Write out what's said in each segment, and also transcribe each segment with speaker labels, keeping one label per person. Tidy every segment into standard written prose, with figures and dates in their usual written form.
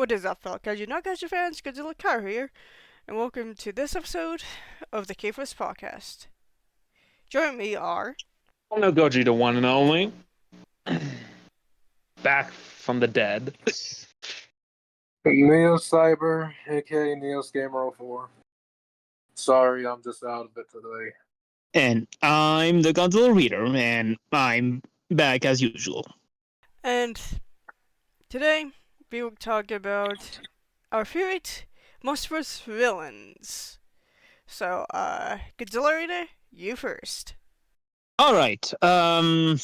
Speaker 1: What is up, fellow Kaiju not Kaiju fans? Godzilla Car here, and welcome to this episode of the K-First Podcast. Joining me are...
Speaker 2: No Goji, the one and only. Back from the dead.
Speaker 3: Neo Cyber, aka Neos Gamer 04. Sorry, I'm just out of it today.
Speaker 4: And I'm the Godzilla Reader, and I'm back as usual.
Speaker 1: And today, we will talk about our favorite Monsterverse villains. So, Godzilla Reader, you first.
Speaker 4: Alright, I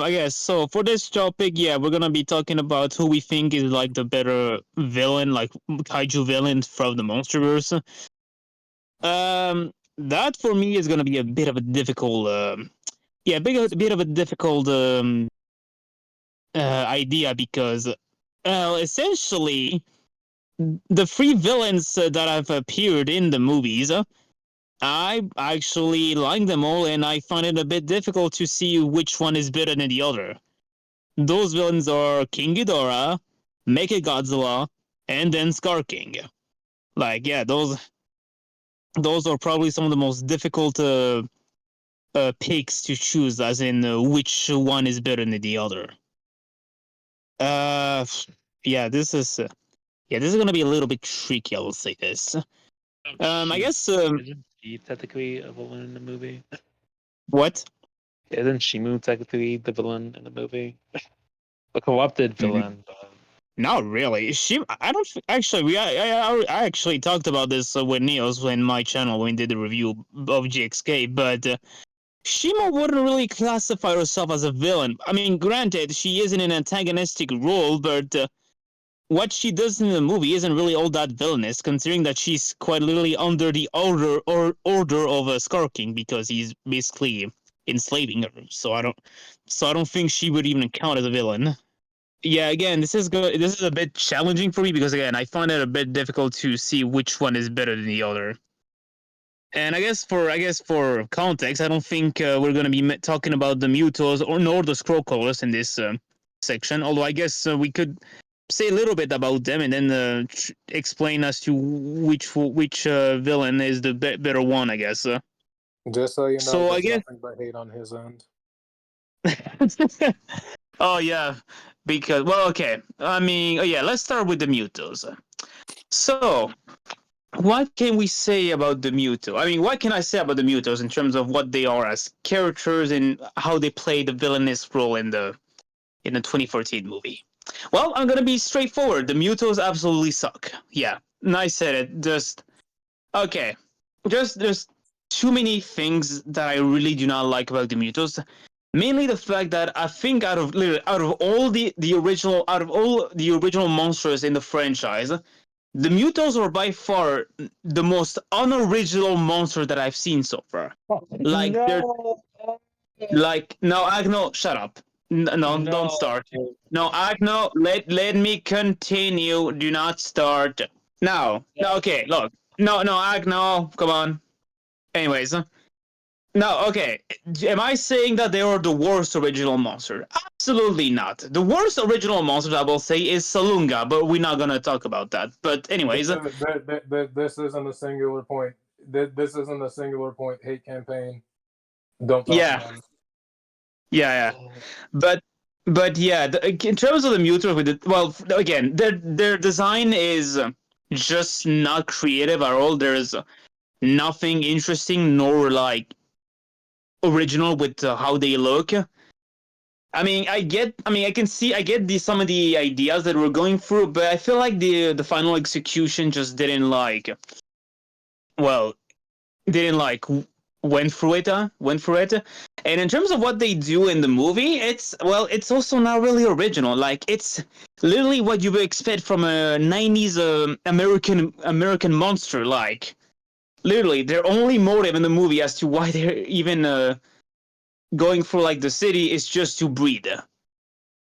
Speaker 4: guess, so for this topic, yeah, we're gonna be talking about who we think is, like, the better villain, like, kaiju villain from the Monsterverse. That for me is gonna be a bit of a difficult, bit of a difficult, idea because, essentially, the three villains that have appeared in the movies, I actually like them all, and I find it a bit difficult to see which one is better than the other. Those villains are King Ghidorah, Mechagodzilla, and then Scar King. Like, yeah, those are probably some of the most difficult picks to choose, as in which one is better than the other. Uh, this is gonna be a little bit tricky. I will say this. I guess.
Speaker 2: Isn't she technically a villain in the movie?
Speaker 4: What?
Speaker 2: Isn't Shimu technically the villain in the movie? A corrupted villain.
Speaker 4: Not really. I don't actually. I actually talked about this with Neos in my channel when we did the review of GXK, but Shima wouldn't really classify herself as a villain. I mean, granted, she is in an antagonistic role, but what she does in the movie isn't really all that villainous, considering that she's quite literally under the order of a Scar King, because he's basically enslaving her. So I don't think she would even count as a villain. Yeah, again, this is good. This is a bit challenging for me because, again, I find it a bit difficult to see which one is better than the other. And I guess for context, I don't think we're gonna be talking about the Mutos nor the Scrollcallers in this section. Although I guess we could say a little bit about them and then explain as to which villain is the better one. I guess.
Speaker 3: Just so you know,
Speaker 4: So I
Speaker 3: there's
Speaker 4: guess.
Speaker 3: nothing but hate on his end.
Speaker 4: Oh yeah, because okay. I mean, oh yeah. Let's start with the Mutos. So, what can we say about the Muto? I mean, what can I say about the Mutos in terms of what they are as characters and how they play the villainous role in the 2014 movie? Well, I'm gonna be straightforward. The Mutos absolutely suck. Yeah, and I said it. Just okay. There's too many things that I really do not like about the Mutos. Mainly the fact that I think out of all the original monsters in the franchise, the Mutos are by far the most unoriginal monster that I've seen so far. Like they're like no Agno, shut up. No, don't start. No, Agno, let me continue. Do not start. No, okay, look. No, Agno, come on. Anyways, no, okay. Am I saying that they are the worst original monster? Absolutely not. The worst original monster, I will say, is Salunga, but we're not gonna talk about that. But anyways,
Speaker 3: This isn't a singular point. This isn't a singular point hate campaign. Don't talk
Speaker 4: yeah,
Speaker 3: about it.
Speaker 4: yeah. But yeah, in terms of the Mutos, again, their design is just not creative at all. There's nothing interesting nor like original with how they look. I mean, I get some of the ideas that we're going through, but I feel like the final execution just didn't like, well, didn't like went through it. And in terms of what they do in the movie, it's also not really original. Like, it's literally what you would expect from a 90s American monster. Like, literally, their only motive in the movie as to why they're even going through like the city is just to breed.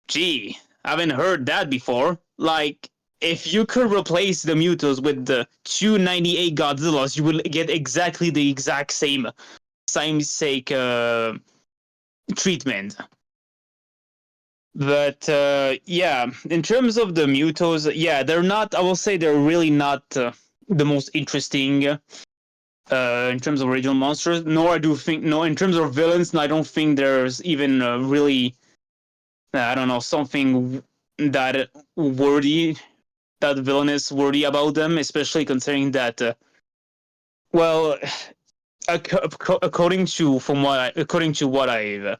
Speaker 4: Gee, I haven't heard that before. Like, if you could replace the Mutos with the 298 Godzillas, you would get exactly the exact same sake treatment. But yeah, in terms of the Mutos, yeah, they're not. I will say they're really not the most interesting in terms of original monsters. Nor I do think no in terms of villains. I don't think there's even really I don't know something that worthy that villain is worthy about them, especially considering that well, according to what I've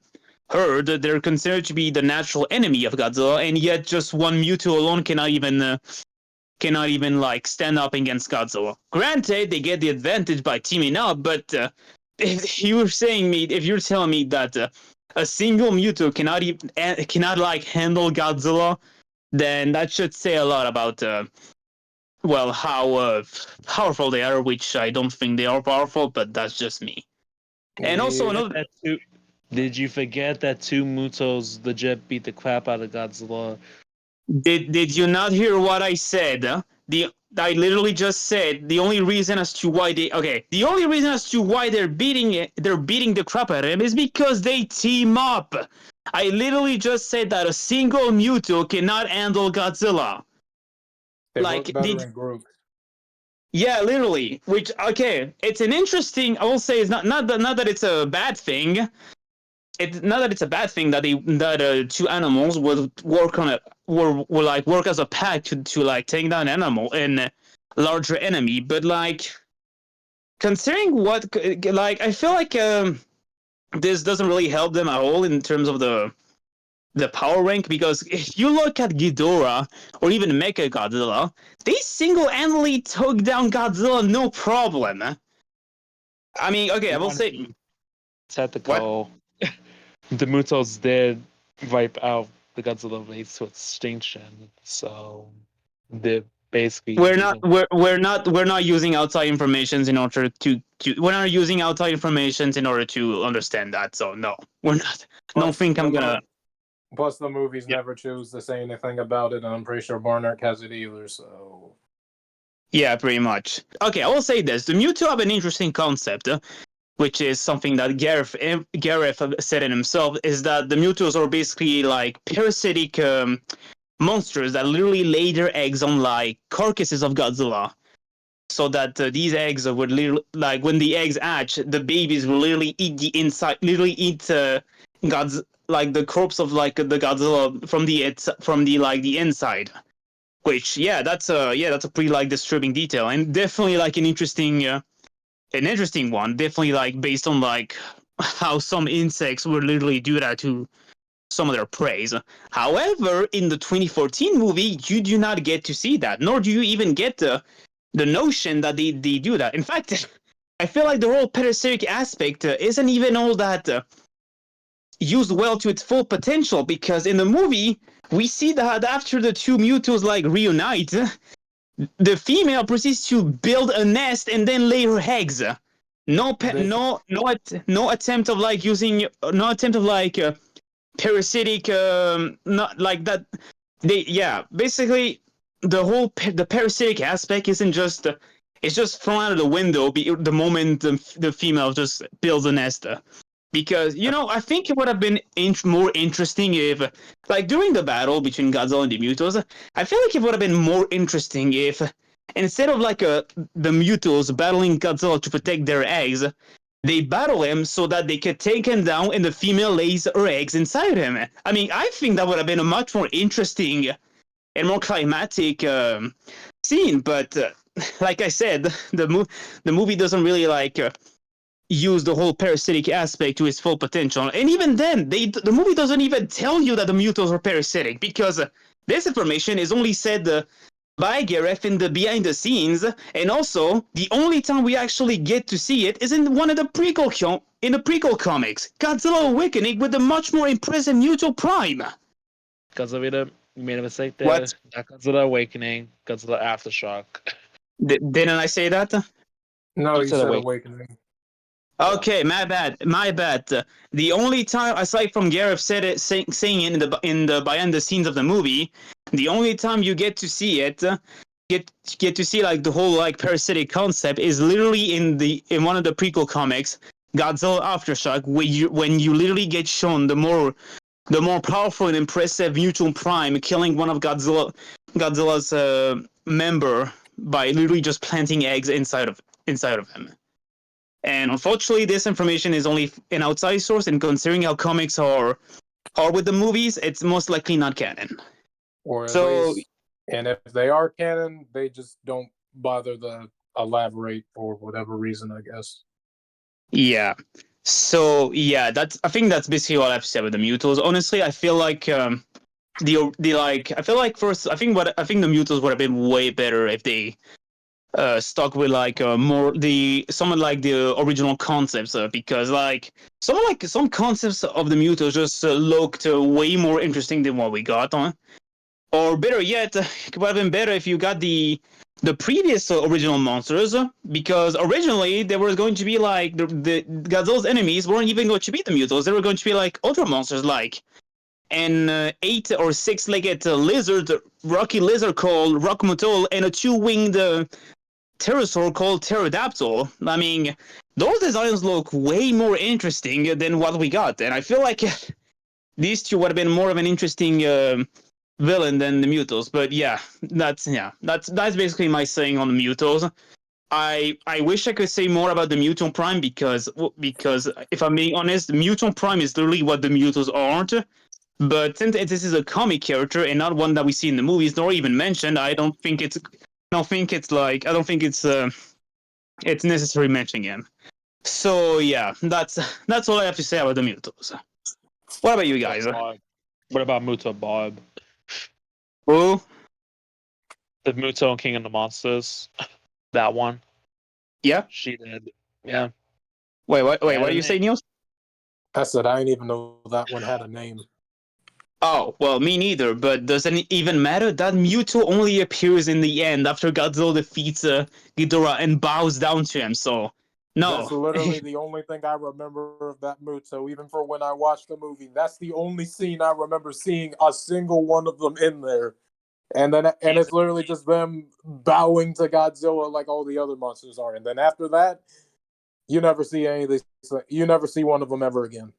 Speaker 4: heard, they're considered to be the natural enemy of Godzilla, and yet just one Mewtwo alone cannot even like stand up against Godzilla. Granted, they get the advantage by teaming up, but if you're telling me that a single Mewtwo cannot like handle Godzilla, then that should say a lot about well how powerful they are. Which I don't think they are powerful, but that's just me. And also
Speaker 3: Yeah.
Speaker 4: another.
Speaker 2: Did you forget that two Mutos legit beat the crap out of Godzilla?
Speaker 4: Did you not hear what I said? I literally just said the only reason as to why they're beating the crap out of him is because they team up. I literally just said that a single Mewtwo cannot handle Godzilla.
Speaker 3: They
Speaker 4: Like
Speaker 3: work better in groups.
Speaker 4: yeah, literally. Which okay, it's an interesting. I will say it's not that it's a bad thing. It's not that it's a bad thing that two animals would work on it will like work as a pack to like take down an animal and a larger enemy, but like considering what like I feel like this doesn't really help them at all in terms of the power rank, because if you look at Ghidorah or even Mecha Godzilla, they single-handedly took down Godzilla no problem. I mean, okay, I will say
Speaker 2: Tactical. The Mutos did wipe out the Godzilla race to extinction, so they're basically
Speaker 4: we're not using outside information in order we're not using outside information in order to understand that. So no, we're not. Don't think I'm gonna.
Speaker 3: Plus, the movies
Speaker 4: Yeah.
Speaker 3: never choose to say anything about it, and I'm pretty sure Barnard has it either. So
Speaker 4: Yeah, pretty much. Okay, I will say this: the Mewtwo have an interesting concept, which is something that Gareth said it himself. Is that the Mewtwo's are basically like parasitic monsters that literally lay their eggs on like carcasses of Godzilla. So that these eggs would literally, like when the eggs hatch, the babies will literally eat the inside, literally eat God's like the corpse of like the Godzilla from the like the inside. Which that's a pretty like disturbing detail, and definitely like an interesting one. Definitely like based on like how some insects would literally do that to some of their prey. However, in the 2014 movie, you do not get to see that, nor do you even get the notion that they do that. In fact, I feel like the whole parasitic aspect isn't even all that used well to its full potential, because in the movie we see that after the two Mewtwo's like reunite, the female proceeds to build a nest and then lay her eggs. No attempt of like using no attempt of like parasitic not like that. Basically the parasitic aspect isn't just it's just thrown out of the window the moment the female just builds a nest. Because I think it would have been more interesting if, like during the battle between Godzilla and the Mutos, I feel like it would have been more interesting if instead of like the Mutos battling Godzilla to protect their eggs, they battle him so that they could take him down and the female lays her eggs inside him. I mean, I think that would have been a much more interesting and more climatic scene. But like I said, the movie doesn't really like use the whole parasitic aspect to its full potential. And even then, the movie doesn't even tell you that the Mutos are parasitic, because this information is only said by Gareth in the behind the scenes, and also the only time we actually get to see it is in one of the prequel comics, Godzilla Awakening, with a much more impressive Mewtwo Prime.
Speaker 2: Godzilla Reader, you made a mistake there.
Speaker 4: What?
Speaker 2: Not Godzilla Awakening, Godzilla Aftershock.
Speaker 4: Didn't I say that?
Speaker 3: no, you said
Speaker 2: Awakening.
Speaker 3: Awakening.
Speaker 4: Okay, my bad. The only time, aside from Gareth saying it in the behind the scenes of the movie, the only time you get to see it, get to see like the whole like parasitic concept is literally in one of the prequel comics, Godzilla Aftershock, when you literally get shown the more the more powerful and impressive Mutant Prime, killing one of Godzilla's member by literally just planting eggs inside of him. And unfortunately, this information is only an outside source, and considering how comics are with the movies, it's most likely not canon.
Speaker 3: Or at
Speaker 4: So
Speaker 3: least, and if they are canon, they just don't bother to elaborate for whatever reason, I guess.
Speaker 4: yeah. So yeah, I think that's basically all I have to say about the Mutos. Honestly, I feel like I feel like I think the Mutos would have been way better if they stuck with more some of like the original concepts, because some concepts of the Mutos just looked way more interesting than what we got on. Or better yet, it would have been better if you got the previous original monsters, because originally they were going to be like the Godzilla's enemies weren't even going to be the Mutos. They were going to be like other monsters, like an 8 or 6-legged lizard, rocky lizard called Rockmotol, and a 2-winged pterosaur called Pterodactyl. I mean, those designs look way more interesting than what we got, and I feel like these two would have been more of an interesting villain than the Mutos. But that's basically my saying on the Mutos. I wish I could say more about the Mutant Prime, because if I'm being honest, Mutant Prime is literally what the Mutos aren't. But since this is a comic character and not one that we see in the movies nor even mentioned, I don't think it's necessary mentioning him. So yeah, that's all I have to say about the Mutos. What about you guys?
Speaker 2: What about Muto Bob?
Speaker 4: Oh,
Speaker 2: The Muto King of the Monsters. That one.
Speaker 4: yeah.
Speaker 2: She did. Yeah.
Speaker 4: Wait, what
Speaker 2: Yeah,
Speaker 4: do you say, Niels?
Speaker 3: I said I didn't even know that one had a name.
Speaker 4: Oh, well, me neither, but doesn't it even matter? That Mewtwo only appears in the end after Godzilla defeats Ghidorah and bows down to him, so no.
Speaker 3: That's literally the only thing I remember of that Muto, even for when I watched the movie. That's the only scene I remember seeing a single one of them in there. And it's literally just them bowing to Godzilla like all the other monsters are. And then after that, you never see any of these. You never see one of them ever again.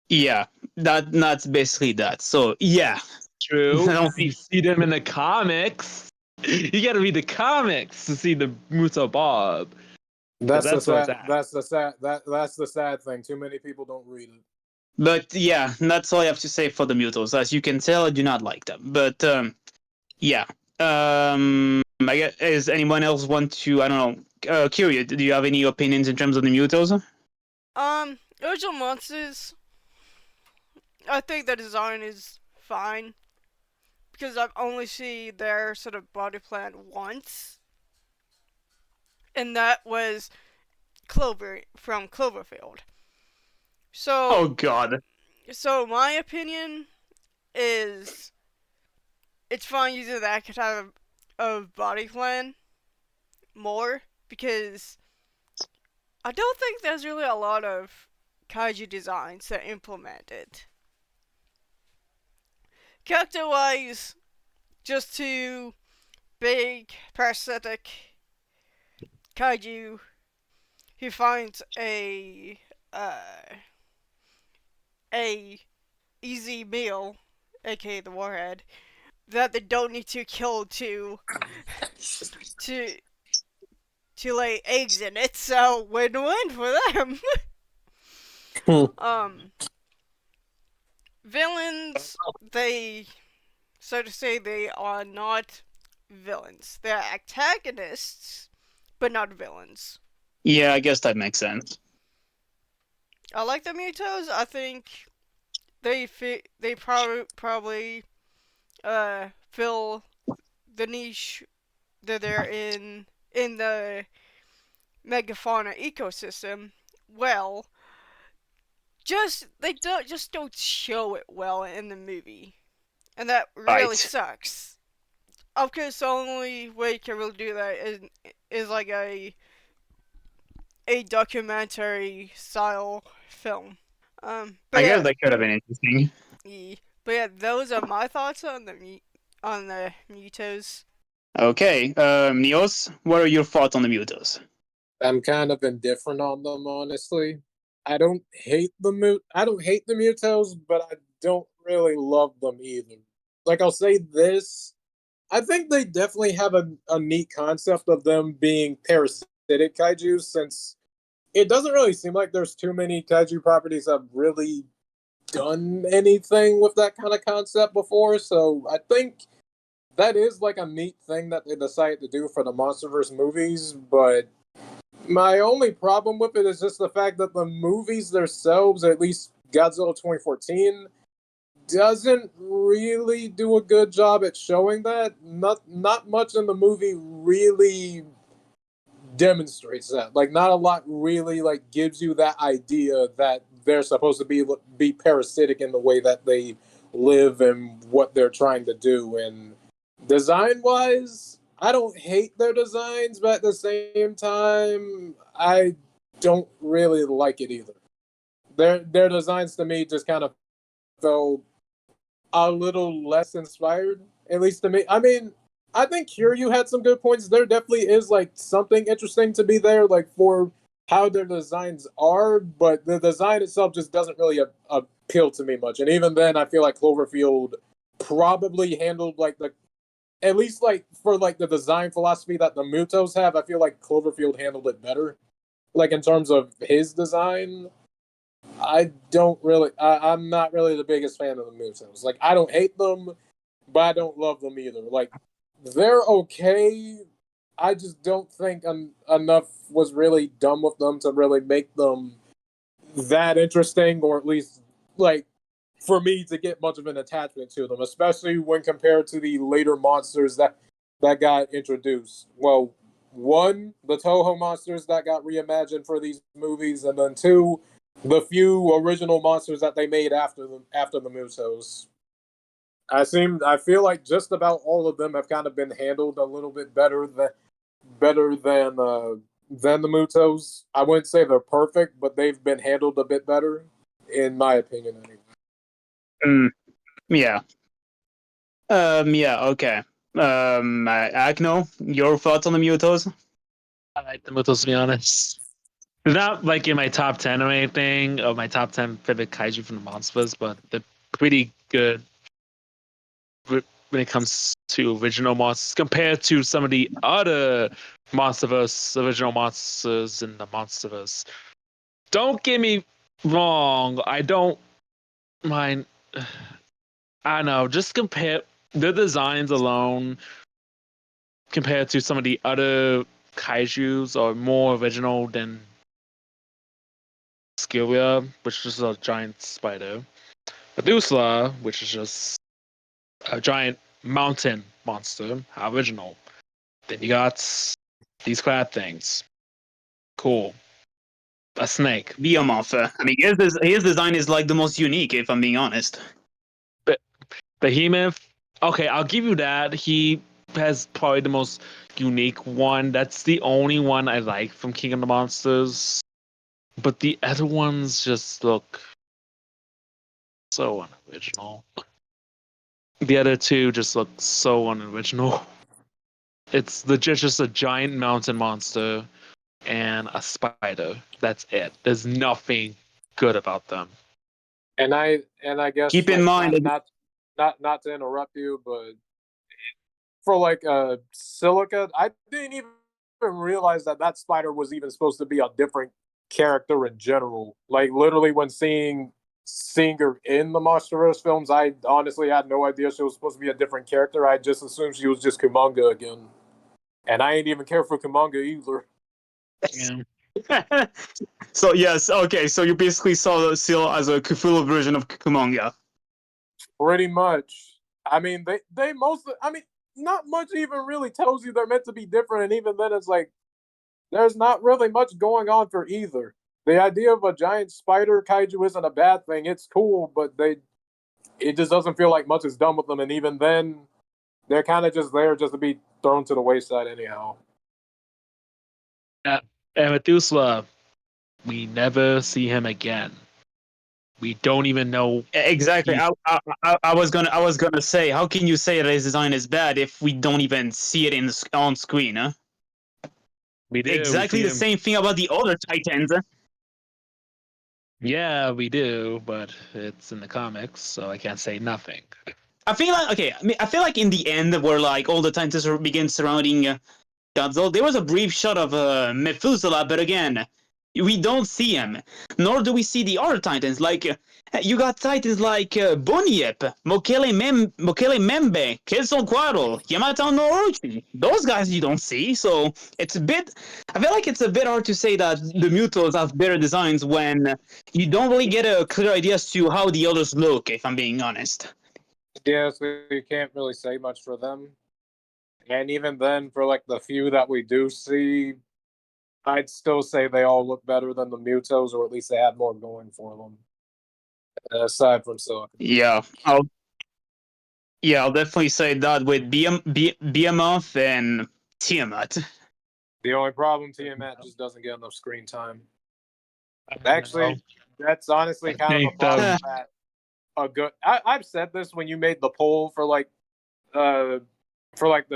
Speaker 4: Yeah, that's basically that. So yeah,
Speaker 2: True.
Speaker 4: I don't
Speaker 2: You see them in the comics. You gotta read the comics to see the Muto Bob.
Speaker 3: That's the
Speaker 2: where it's
Speaker 3: sad.
Speaker 2: at.
Speaker 3: That's the sad thing. Too many people don't read it.
Speaker 4: But yeah, that's all I have to say for the Mutos. As you can tell, I do not like them. But yeah. I guess, does anyone else want to? I don't know. Curious, do you have any opinions in terms of the Mutos?
Speaker 1: Original monsters. I think the design is fine because I've only seen their sort of body plan once, and that was Clover from Cloverfield. So,
Speaker 4: Oh God.
Speaker 1: so my opinion is it's fine using that type of body plan more, because I don't think there's really a lot of kaiju designs that implement it. Character wise, just two big parasitic kaiju who finds a easy meal, aka the warhead, that they don't need to kill to lay eggs in it, so win-win for them. Villains, they, so to say, they are not villains. They're antagonists, but not villains.
Speaker 4: Yeah, I guess that makes sense.
Speaker 1: I like the Mutos. I think they probably fill the niche that they're in the megafauna ecosystem well. They don't show it well in the movie, and that really
Speaker 4: Right.
Speaker 1: sucks. Of course, the only way you can really do that is like a documentary style film. But
Speaker 4: I
Speaker 1: yeah,
Speaker 4: guess that could have been interesting.
Speaker 1: but yeah, those are my thoughts on the Mutos.
Speaker 4: Okay, Nios, what are your thoughts on the Mutos?
Speaker 3: I'm kind of indifferent on them, honestly. I don't hate the Mutos, but I don't really love them either. Like, I'll say this. I think they definitely have a neat concept of them being parasitic kaiju, since it doesn't really seem like there's too many kaiju properties that have really done anything with that kind of concept before. So I think that is like a neat thing that they decided to do for the Monsterverse movies. But my only problem with it is just the fact that the movies themselves, at least Godzilla 2014, doesn't really do a good job at showing that. Not much in the movie really demonstrates that. Like, not a lot really like gives you that idea that they're supposed to be parasitic in the way that they live and what they're trying to do. And design wise, I don't hate their designs, but at the same time, I don't really like it either. Their designs to me just kind of felt a little less inspired, at least to me. I mean, I think Kiryu had some good points. There definitely is like something interesting to be there, like for how their designs are, but the design itself just doesn't really appeal to me much. And even then, I feel like Cloverfield probably handled like the at least like for like the design philosophy that the Mutos have. I feel like Cloverfield handled it better, like in terms of his design. I don't really. I'm not really the biggest fan of the Musos. Like, I don't hate them, but I don't love them either. Like, they're okay. I just don't think enough was really done with them to really make them that interesting, or at least like for me to get much of an attachment to them, especially when compared to the later monsters that got introduced. Well, one, the Toho monsters that got reimagined for these movies, and then two, the few original monsters that they made after the Musos. I feel like just about all of them have kind of been handled a little bit better than the Mutos. I wouldn't say they're perfect, but they've been handled a bit better, in my opinion. Anyway.
Speaker 4: Yeah. Yeah. Okay. Agno, your thoughts on the Mutos?
Speaker 2: I like the Mutos, to be honest. They're not like in my top 10 or anything, or my top 10 favorite kaiju from the Monsters, but they're pretty good when it comes to original monsters compared to some of the other Monsterverse original monsters in the Monsterverse. Don't get me wrong, I don't mind. I don't know, just compare the designs alone compared to some of the other kaijus are more original than Skillia, which is a giant spider. Medusa, which is just a giant mountain monster, how original. Then you got these crab things. Cool. A snake.
Speaker 4: Behemoth. I mean, his design is like the most unique, if I'm being honest.
Speaker 2: But Behemoth, okay, I'll give you that. He has probably the most unique one. That's the only one I like from King of the Monsters. But the other ones just look so unoriginal. The other two just look so unoriginal. It's legit just a giant mountain monster and a spider. That's it. There's nothing good about them.
Speaker 3: And I guess
Speaker 4: Keep in
Speaker 3: like
Speaker 4: mind that
Speaker 3: not to interrupt you, but for like Silica, I didn't even realize that spider was even supposed to be a different character in general. Like, literally, when seeing her in the Monsterverse films, I honestly had no idea she was supposed to be a different character. I just assumed she was just Kumonga again, and I ain't even care for Kumonga either.
Speaker 2: Yeah.
Speaker 4: so yes, okay, so you basically saw the seal as a Cthulhu version of Kumonga.
Speaker 3: Pretty much. I mean, they mostly. I mean, not much even really tells you they're meant to be different, and even then, it's like there's not really much going on for either. The idea of a giant spider kaiju isn't a bad thing. It's cool, but it just doesn't feel like much is done with them, and even then, they're kind of just there just to be thrown to the wayside anyhow.
Speaker 2: And Methuselah, we never see him again. We don't even know
Speaker 4: Exactly.
Speaker 2: he's.
Speaker 4: I was gonna say, how can you say that his design is bad if we don't even see it on screen? Huh?
Speaker 2: We do. We
Speaker 4: Exactly
Speaker 2: see
Speaker 4: the
Speaker 2: him.
Speaker 4: same thing about the other Titans. Huh?
Speaker 2: Yeah, we do, but it's in the comics, so I can't say nothing.
Speaker 4: I feel like okay. I feel like in the end, where like all the Titans begin surrounding Godzilla, there was a brief shot of Methuselah, but again, we don't see him. Nor do we see the other Titans. Like you got Titans like Bunyip, Mokele Membe, Quetzalcoatl, Yamato no Orochi. Those guys you don't see, so it's a bit. I feel like it's a bit hard to say that the Mutos have better designs when you don't really get a clear idea as to how the others look. If I'm being honest.
Speaker 3: Yeah, so you can't really say much for them. And even then, for like the few that we do see, I'd still say they all look better than the Mutos, or at least they have more going for them. Aside from Silicon.
Speaker 4: Yeah, I'll definitely say that with Behemoth and Tiamat.
Speaker 3: The only problem, Tiamat just doesn't get enough screen time.
Speaker 2: I don't know.
Speaker 3: Actually, that's honestly
Speaker 2: I
Speaker 3: kind of a
Speaker 2: think
Speaker 3: problem that a good. I've said this when you made the poll for like the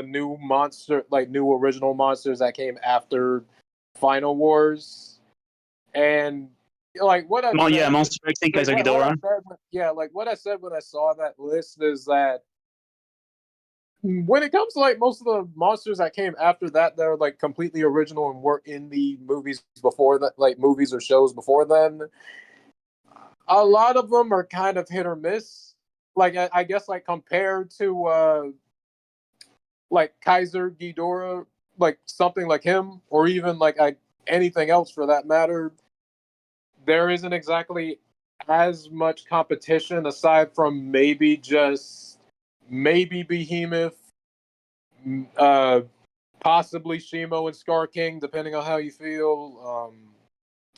Speaker 3: new monster, like new original monsters that came after Final Wars, and like what I've
Speaker 4: Well, yeah,
Speaker 3: said,
Speaker 4: Monster X and Kaiser
Speaker 3: what I
Speaker 4: Ghidorah.
Speaker 3: said, like what I said when I saw that list is that when it comes to like most of the monsters that came after that, they're like completely original and were in the movies before that, like movies or shows before then. A lot of them are kind of hit or miss. Like I guess like compared to like Kaiser Ghidorah, like something like him, or even like anything else for that matter, there isn't exactly as much competition aside from maybe Behemoth, uh, possibly Shimo and Scar King, depending on how you feel.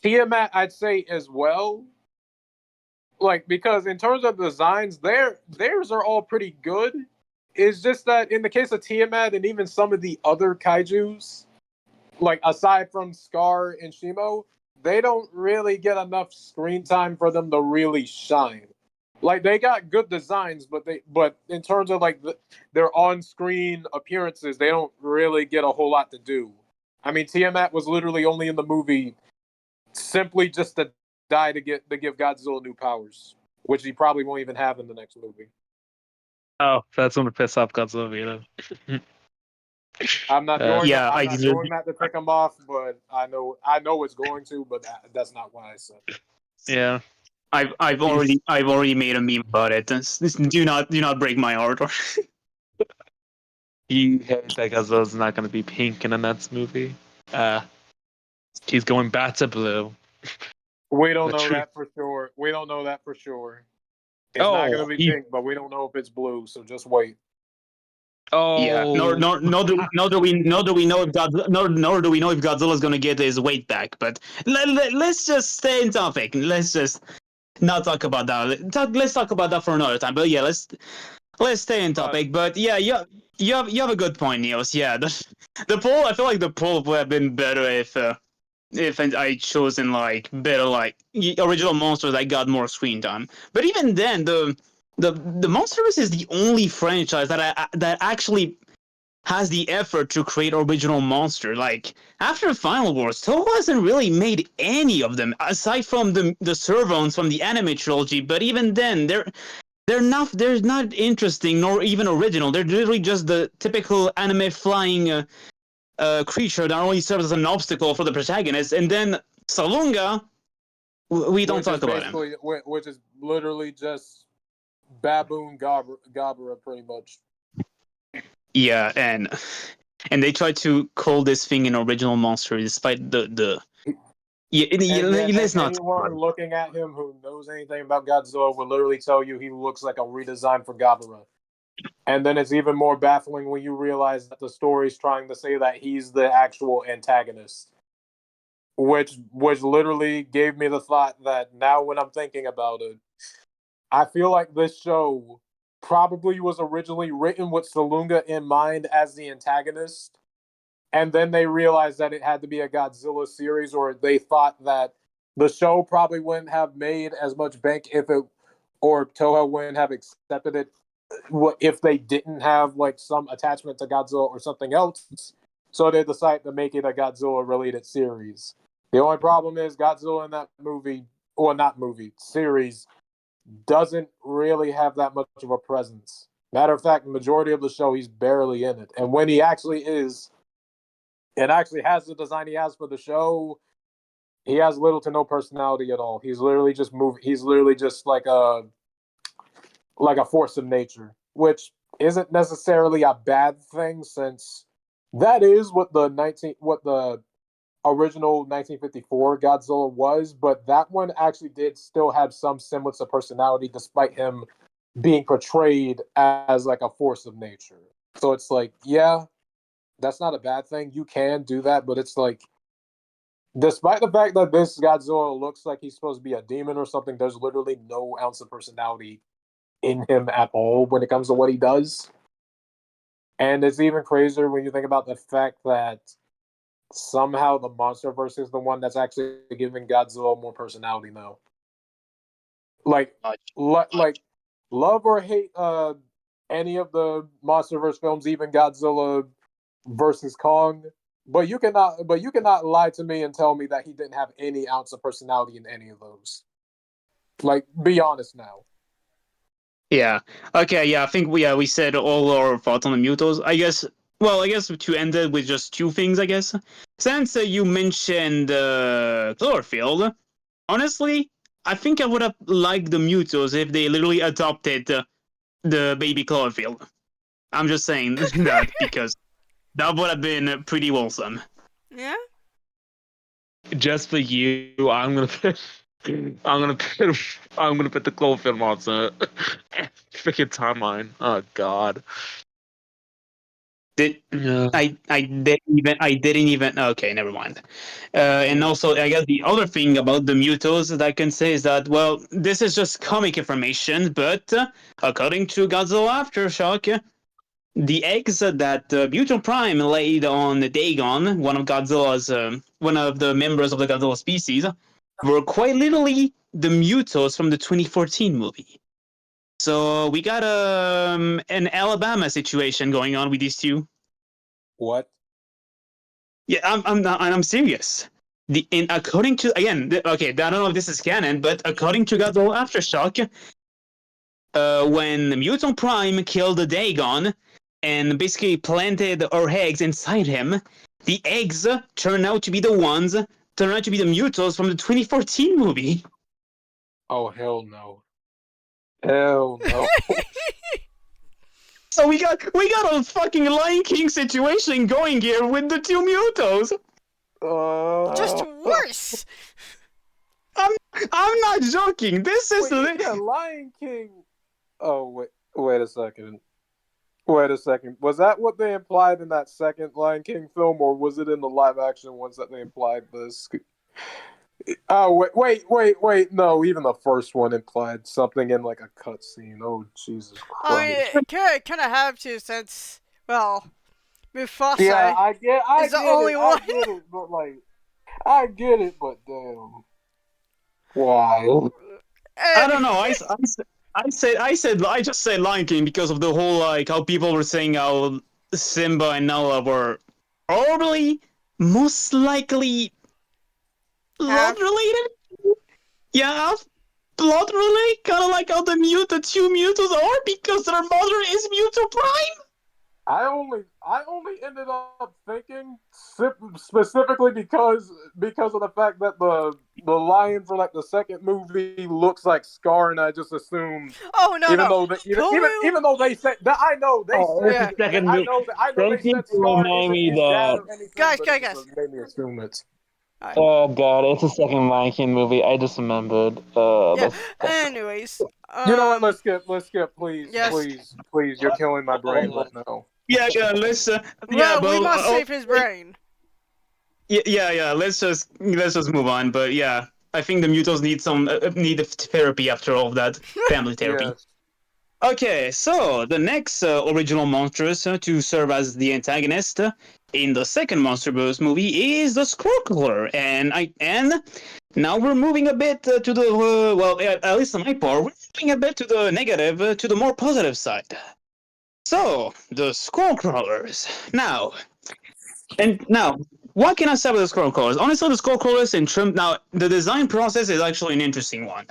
Speaker 3: Tiamat, I'd say as well. Like because in terms of designs, theirs are all pretty good. It's just that in the case of Tiamat and even some of the other kaiju's, like aside from Scar and Shimo, they don't really get enough screen time for them to really shine. Like they got good designs, but in terms of like their on-screen appearances, they don't really get a whole lot to do. I mean, Tiamat was literally only in the movie simply just to die to give Godzilla new powers, which he probably won't even have in the next movie.
Speaker 2: Oh, that's gonna piss off Godzilla Reader.
Speaker 3: I'm not doing that.
Speaker 4: Yeah,
Speaker 3: I'm
Speaker 4: I
Speaker 3: not
Speaker 4: did.
Speaker 3: doing that to pick him off, but I know it's going to. But that's not what I said.
Speaker 2: Yeah.
Speaker 4: I've already made a meme about it. Do not break my heart.
Speaker 2: You hate that Godzilla's not gonna be pink in the next movie. Uh, he's going back to blue.
Speaker 3: We don't
Speaker 2: The
Speaker 3: know
Speaker 2: tree.
Speaker 3: that for sure. We don't know that for sure. It's not going
Speaker 2: Oh,
Speaker 3: to be pink, but we don't know if it's blue. So just wait.
Speaker 4: Yeah,
Speaker 2: oh,
Speaker 4: nor do we know if nor do we know if Godzilla's gonna get his weight back. But let's just stay in topic. Let's just not talk about that. Let's talk about that for another time. But yeah, let's stay in
Speaker 3: But
Speaker 4: topic. But yeah, you have a good point, Niels. Yeah, the poll. I feel like the poll would have been better if I chosen like better like original monsters that got more screen time. But even then, the Monsterverse is the only franchise that actually has the effort to create original monster. Like after Final Wars, Toho hasn't really made any of them aside from the Servons from the anime trilogy. But even then, they're not interesting nor even original. They're literally just the typical anime flying creature that only serves as an obstacle for the protagonist. And then Salunga, we don't talk about him.
Speaker 3: which is literally just baboon Gabara pretty much.
Speaker 4: Yeah, and they tried to call this thing an original monster despite the yeah,
Speaker 3: And yet,
Speaker 4: let's not talk about
Speaker 3: anyone
Speaker 4: it.
Speaker 3: looking at him who knows anything about Godzilla will literally tell you he looks like a redesign for Gabara. And then it's even more baffling when you realize that the story's trying to say that he's the actual antagonist. Which literally gave me the thought that now when I'm thinking about it, I feel like this show probably was originally written with Salunga in mind as the antagonist, and then they realized that it had to be a Godzilla series, or they thought that the show probably wouldn't have made as much bank if it, or Toho wouldn't have accepted it if they didn't have like some attachment to Godzilla or something else. So they decided to make it a Godzilla related series. The only problem is Godzilla in that movie well, not movie, series, doesn't really have that much of a presence. Matter of fact, the majority of the show, he's barely in it. And when he actually is, and actually has the design he has for the show, he has little to no personality at all. He's literally just He's literally just like a force of nature, which isn't necessarily a bad thing, since that is what the original 1954 Godzilla was. But that one actually did still have some semblance of personality, despite him being portrayed as like a force of nature. So it's like, yeah, that's not a bad thing. You can do that, but it's like, despite the fact that this Godzilla looks like he's supposed to be a demon or something, there's literally no ounce of personality in him at all when it comes to what he does. And it's even crazier when you think about the fact that somehow the Monsterverse is the one that's actually giving Godzilla more personality now. Like, like, love or hate any of the Monsterverse films, even Godzilla versus Kong, but you cannot lie to me and tell me that he didn't have any ounce of personality in any of those. Like, be honest now.
Speaker 4: Yeah. Okay. Yeah. I think we said all our thoughts on the Mutos. I guess. Well, I guess to end it with just two things. I guess since you mentioned Cloverfield, honestly, I think I would have liked the Mutos if they literally adopted the baby Cloverfield. I'm just saying that because that would have been pretty wholesome.
Speaker 1: Yeah.
Speaker 2: Just for you, I'm gonna put the Cloverfield monster. Freaking timeline. Oh God.
Speaker 4: Did
Speaker 2: Yeah.
Speaker 4: I didn't even okay, never mind. And also, I guess the other thing about the Mutos that I can say is that, well, this is just comic information, but according to Godzilla Aftershock, the eggs that Mutant Prime laid on Dagon, one of the members of the Godzilla species, were quite literally the Mutos from the 2014 movie. So we got an Alabama situation going on with these two.
Speaker 3: What?
Speaker 4: Yeah, I'm serious. According to okay, I don't know if this is canon, but according to Godzilla Aftershock, when Mutant Prime killed the Dagon and basically planted our eggs inside him, the eggs turned out to be the Mutos from the 2014 movie.
Speaker 3: Oh, hell no. Hell no.
Speaker 4: So we got a fucking Lion King situation going here with the two Mutos.
Speaker 1: Just worse.
Speaker 4: I'm not joking. This is
Speaker 3: Lion King. Oh, wait a second. Wait a second. Was that what they implied in that second Lion King film, or was it in the live action ones that they implied this? Oh, wait. No, even the first one implied something in like a cutscene. Oh, Jesus
Speaker 1: I mean,
Speaker 3: Christ.
Speaker 1: it kind of have to, since, well, Mufasa
Speaker 3: Yeah, I
Speaker 1: is the
Speaker 3: get
Speaker 1: only
Speaker 3: it.
Speaker 1: one.
Speaker 3: I get it, but like, I get it, but damn. Why?
Speaker 4: I don't know. I just said Lion King because of the whole like how people were saying how Simba and Nala were probably most likely blood
Speaker 1: Half.
Speaker 4: related. Yeah, blood related, kind of like how the two Mewtwo's are because their mother is Mewtwo Prime.
Speaker 3: I only ended up thinking specifically because of the fact that the lion for like the second movie looks like Scar, and I just assumed,
Speaker 1: Oh no
Speaker 3: even
Speaker 1: no.
Speaker 3: though even though they said that, I know they
Speaker 2: Oh,
Speaker 3: said
Speaker 1: Yeah.
Speaker 2: it's a second.
Speaker 3: I know they
Speaker 2: Thank you
Speaker 3: said
Speaker 2: for
Speaker 3: Scar
Speaker 2: reminding
Speaker 3: isn't
Speaker 2: me
Speaker 3: his dad
Speaker 2: that.
Speaker 3: or anything,
Speaker 1: Guys,
Speaker 3: but
Speaker 1: guys,
Speaker 3: it
Speaker 1: guys.
Speaker 3: just made me assume it.
Speaker 2: Oh God, it's a second Lion King movie. I just remembered.
Speaker 1: Yeah. Anyways,
Speaker 3: You know what? Let's skip, please,
Speaker 1: yes.
Speaker 3: please. You're killing my brain right now.
Speaker 4: Yeah. Let's.
Speaker 1: Well, we must save his brain.
Speaker 4: Yeah. Let's just move on. But yeah, I think the Mutos need therapy after all of that family therapy.
Speaker 3: Yes.
Speaker 4: Okay, so the next original monsters to serve as the antagonist in the second Monsterverse movie is the Squircler, and now we're moving a bit to the at least on my part, we're moving a bit to the negative, to the more positive side. So the Skullcrawlers now, what can I say about the Skullcrawlers? Honestly, the Skullcrawlers now the design process is actually an interesting one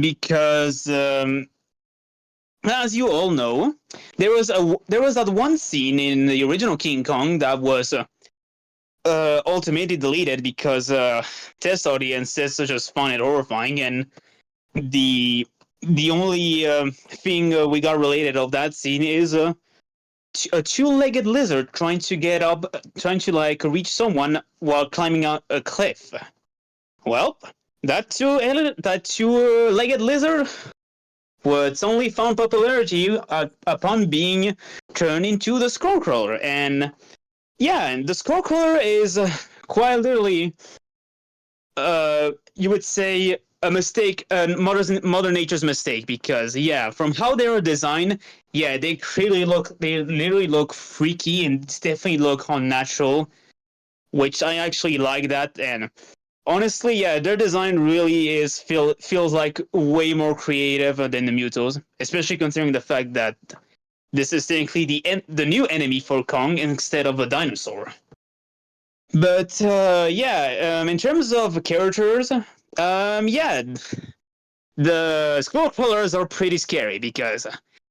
Speaker 4: because as you all know, there was that one scene in the original King Kong that was ultimately deleted because test audiences just found it horrifying, and the only thing we got related of that scene is a two-legged lizard trying to get up, trying to like reach someone while climbing out a cliff. Well, that two-legged lizard was only found popularity upon being turned into the Skullcrawler, and yeah, and the Skullcrawler is quite literally, you would say a mistake, Mother Nature's mistake, because yeah, from how they were designed, yeah, they literally look freaky and definitely look unnatural, which I actually like that. And honestly, yeah, their design really feels like way more creative than the Mutos, especially considering the fact that this is technically the new enemy for Kong instead of a dinosaur. But in terms of characters, yeah, the Skullcrawlers are pretty scary because,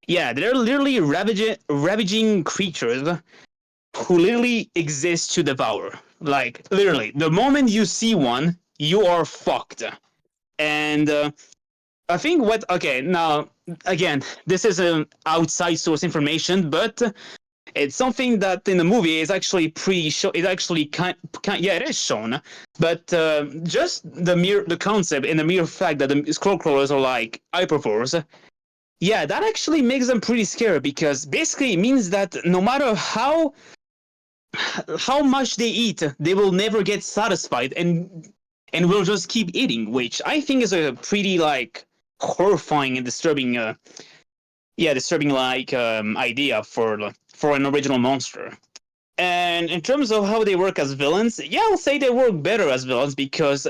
Speaker 4: yeah, they're literally ravaging creatures who literally exist to devour. Like, literally, the moment you see one, you are fucked. And I think okay, now, again, this is an outside source information, but it's something that in the movie is actually It actually yeah, it is shown, but just the concept and the mere fact that the Skullcrawlers are like hyperforce, yeah, that actually makes them pretty scary because basically it means that no matter how much they eat, they will never get satisfied and will just keep eating, which I think is a pretty like horrifying and disturbing disturbing like idea for an original monster. And in terms of how they work as villains, yeah, I'll say they work better as villains because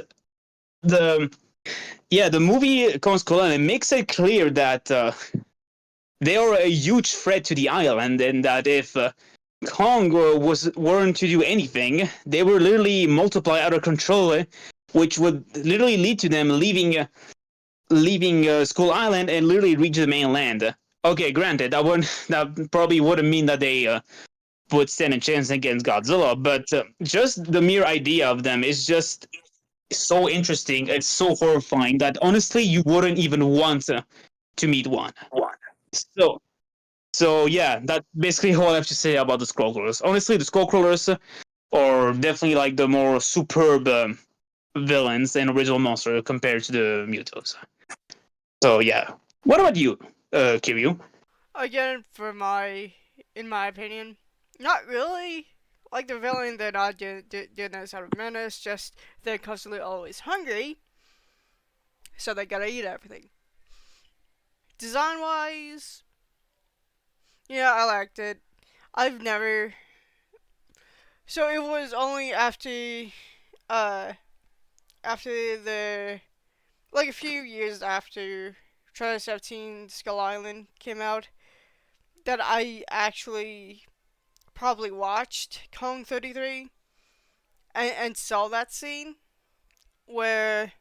Speaker 4: the the movie Kong's Skull Island makes it clear that they are a huge threat to the island, and that if Kong weren't to do anything, they would literally multiply out of control, which would literally lead to them leaving Skull Island and literally reach the mainland. Okay, granted, that probably wouldn't mean that they would stand a chance against Godzilla, but just the mere idea of them is just so interesting. It's so horrifying that honestly, you wouldn't even want to meet one. So, yeah, that's basically all I have to say about the Skullcrawlers. Honestly, the Skullcrawlers are definitely like the more superb villains and original monster compared to the Mutos. So yeah, what about you, Kiryu?
Speaker 1: Again, in my opinion, not really. Like the villain, they're not doing this out of menace. Just they're constantly always hungry, so they gotta eat everything. Design wise, yeah, I liked it. I've never. So it was only uh, after like a few years after 2017 Skull Island came out that I actually probably watched Kong 33 and saw that scene where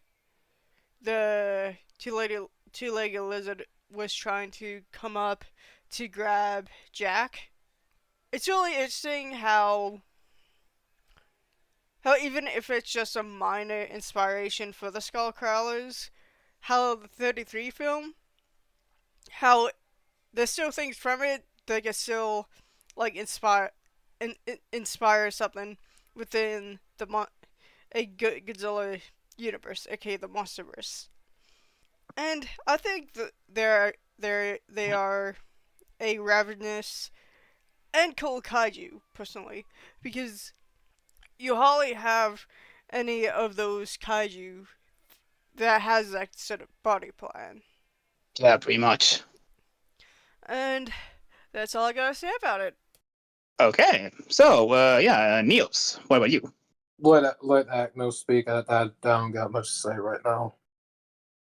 Speaker 1: the two-legged lizard was trying to come up to grab Jack. It's really interesting how even if it's just a minor inspiration for the Skullcrawlers, how the 33 film, how there's still things from it that can still like inspire something within a Godzilla universe, aka the Monsterverse. And I think that they are a ravenous and cool kaiju personally, because you hardly have any of those kaiju that has that sort of body plan.
Speaker 4: Yeah, pretty much.
Speaker 1: And that's all I gotta say about it.
Speaker 4: Okay, so Niels, what about you?
Speaker 3: Let Acno speak. I don't got much to say right now.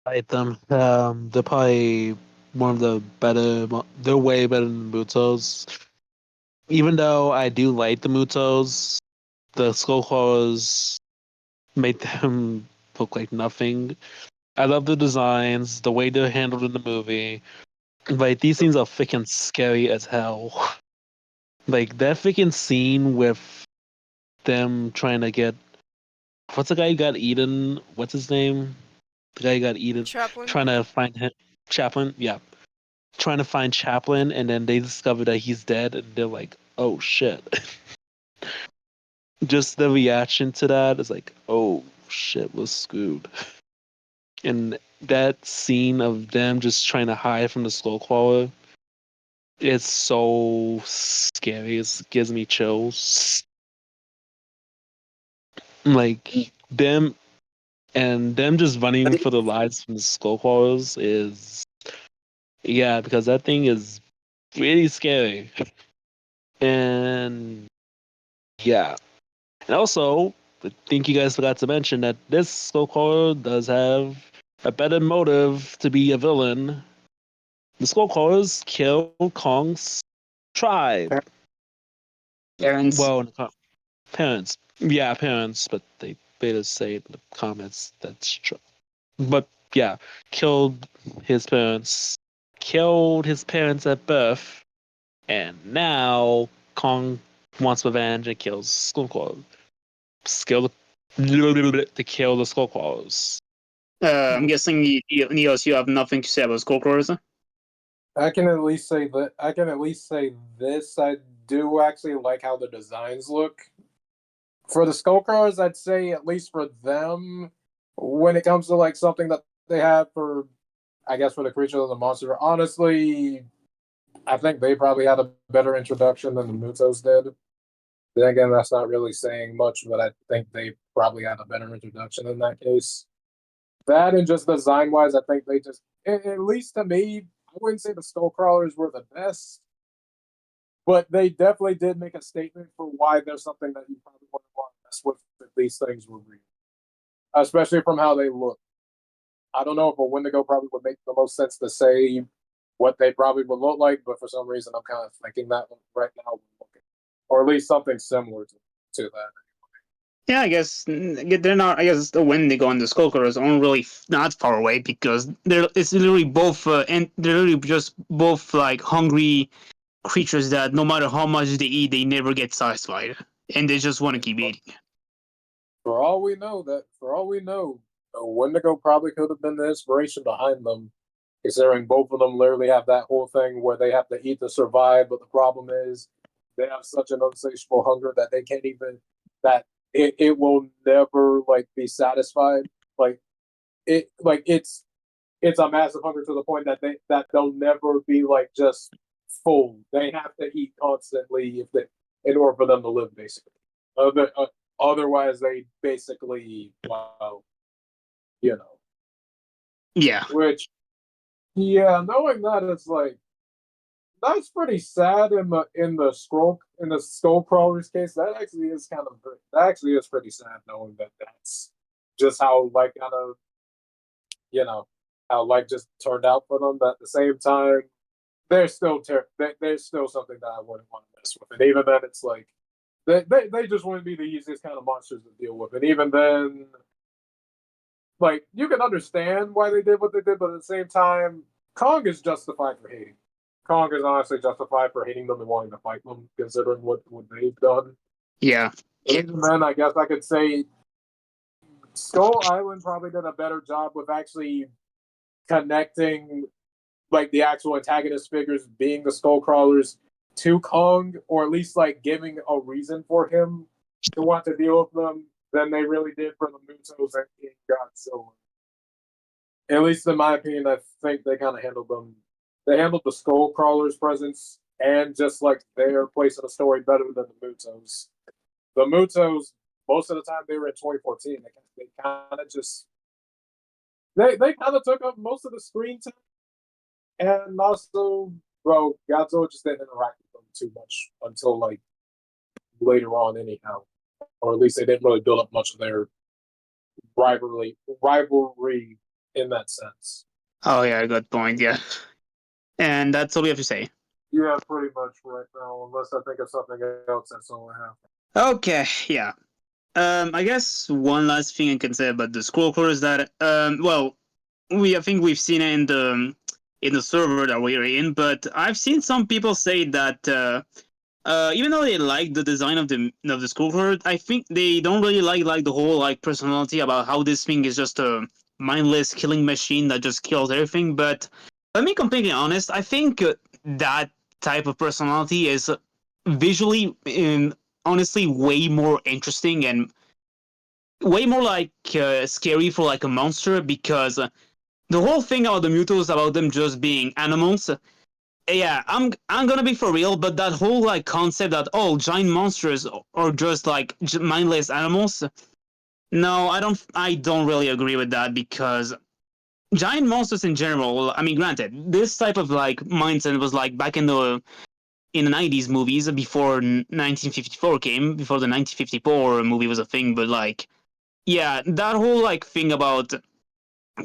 Speaker 5: Like them. They're probably one of the better. They're way better than the Mutos. Even though I do like the Mutos, the Skullcrawlers made them look like nothing. I love the designs, the way they're handled in the movie. Like these scenes are freaking scary as hell. Like that freaking scene with them trying to get what's the guy who got eaten? What's his name? The guy who got eaten.
Speaker 1: Chaplin.
Speaker 5: Trying to find him. Chaplin. Yeah. Trying to find Chaplin, and then they discover that he's dead, and they're like, "Oh shit!" Just the reaction to that is like, "Oh shit, we're screwed." And that scene of them just trying to hide from the Skullcrawler, it's so scary. It gives me chills. Like them and them just running for their lives from the Skullcrawlers is, yeah, because that thing is really scary. And yeah. And also, I think you guys forgot to mention that this Skullcrawler does have a better motive to be a villain. The Skullcrawlers kill Kong's tribe.
Speaker 4: Parents.
Speaker 5: Well, parents. Yeah, parents, but they better say in the comments that's true. But yeah, killed his parents. Killed his parents at birth. And now Kong wants revenge and kills Skullcrawler. To kill the Skullcrawlers.
Speaker 4: I'm guessing, Neos, you have nothing to say about Skullcrawlers?
Speaker 3: I can at least say that I can at least say this. I do actually like how the designs look. For the Skullcrawlers, I'd say at least for them, when it comes to like something that they have for, I guess for the creature of the monster. Honestly, I think they probably had a better introduction than the Mutos did. Then again, that's not really saying much, but I think they probably had a better introduction in that case. That and just design wise, I think they just, at least to me, I wouldn't say the Skullcrawlers were the best, but they definitely did make a statement for why there's something that you probably wouldn't want to mess with if these things were real, especially from how they look. I don't know if a Wendigo probably would make the most sense to say what they probably would look like, but for some reason I'm kind of thinking that right now, or at least something similar to that.
Speaker 4: Yeah, I guess they're not. I guess the Wendigo and the Skullcrawlers aren't really not far away because it's literally both, and they're literally just both like hungry creatures that no matter how much they eat, they never get satisfied, and they just want to keep eating.
Speaker 3: For all we know, a Wendigo probably could have been the inspiration behind them, considering both of them literally have that whole thing where they have to eat to survive. But the problem is, they have such an insatiable hunger that they can't even that it will never like be satisfied. It's a massive hunger to the point that they'll never be like just full. They have to eat constantly in order for them to live, basically. Otherwise, they basically, well, you know,
Speaker 4: Yeah,
Speaker 3: which, yeah, knowing that it's like that's pretty sad in the skull crawler's case. That actually is kind of that actually is pretty sad knowing that that's just how like kind of you know how life just turned out for them. But at the same time, there's still something that I wouldn't want to mess with. And even then, it's like they just wouldn't be the easiest kind of monsters to deal with. And even then, like you can understand why they did what they did, but at the same time, Kong is justified for hating. Kong is honestly justified for hating them and wanting to fight them, considering what they've done.
Speaker 4: yeah,
Speaker 3: Even then, I guess I could say Skull Island probably did a better job with actually connecting like the actual antagonist figures being the skull crawlers to Kong, or at least like giving a reason for him to want to deal with them than they really did for the Mutos and King Godzilla. At least in my opinion, I think they kind of handled them. They handled the skull crawlers' presence and just like their place in the story better than the Mutos. The Mutos, most of the time they were in 2014. They kind of just they kind of took up most of the screen time. And also, bro, Godzilla just didn't interact with them too much until like later on, anyhow. Or at least they didn't really build up much of their rivalry in that sense.
Speaker 4: oh yeah, good point. Yeah, and that's all we have to say.
Speaker 3: Yeah, pretty much right now. Unless I think of something else, that's all I have.
Speaker 4: Okay, yeah. I guess one last thing I can say about the scroll crawler is that, well, I think we've seen it in the server that we're in, but I've seen some people say that even though they like the design of the scroll crawler, I think they don't really like the whole like personality about how this thing is just a mindless killing machine that just kills everything. But let me be completely honest, I think that type of personality is visually, honestly, way more interesting and way more like scary for like a monster because the whole thing about the Mutos about them just being animals. Yeah, I'm gonna be for real, but that whole like concept that oh giant monsters are just like mindless animals. No, I don't really agree with that because giant monsters in general. I mean, granted, this type of like mindset was like back in the 90s movies before 1954 came, before the 1954 movie was a thing. But like, yeah, that whole like thing about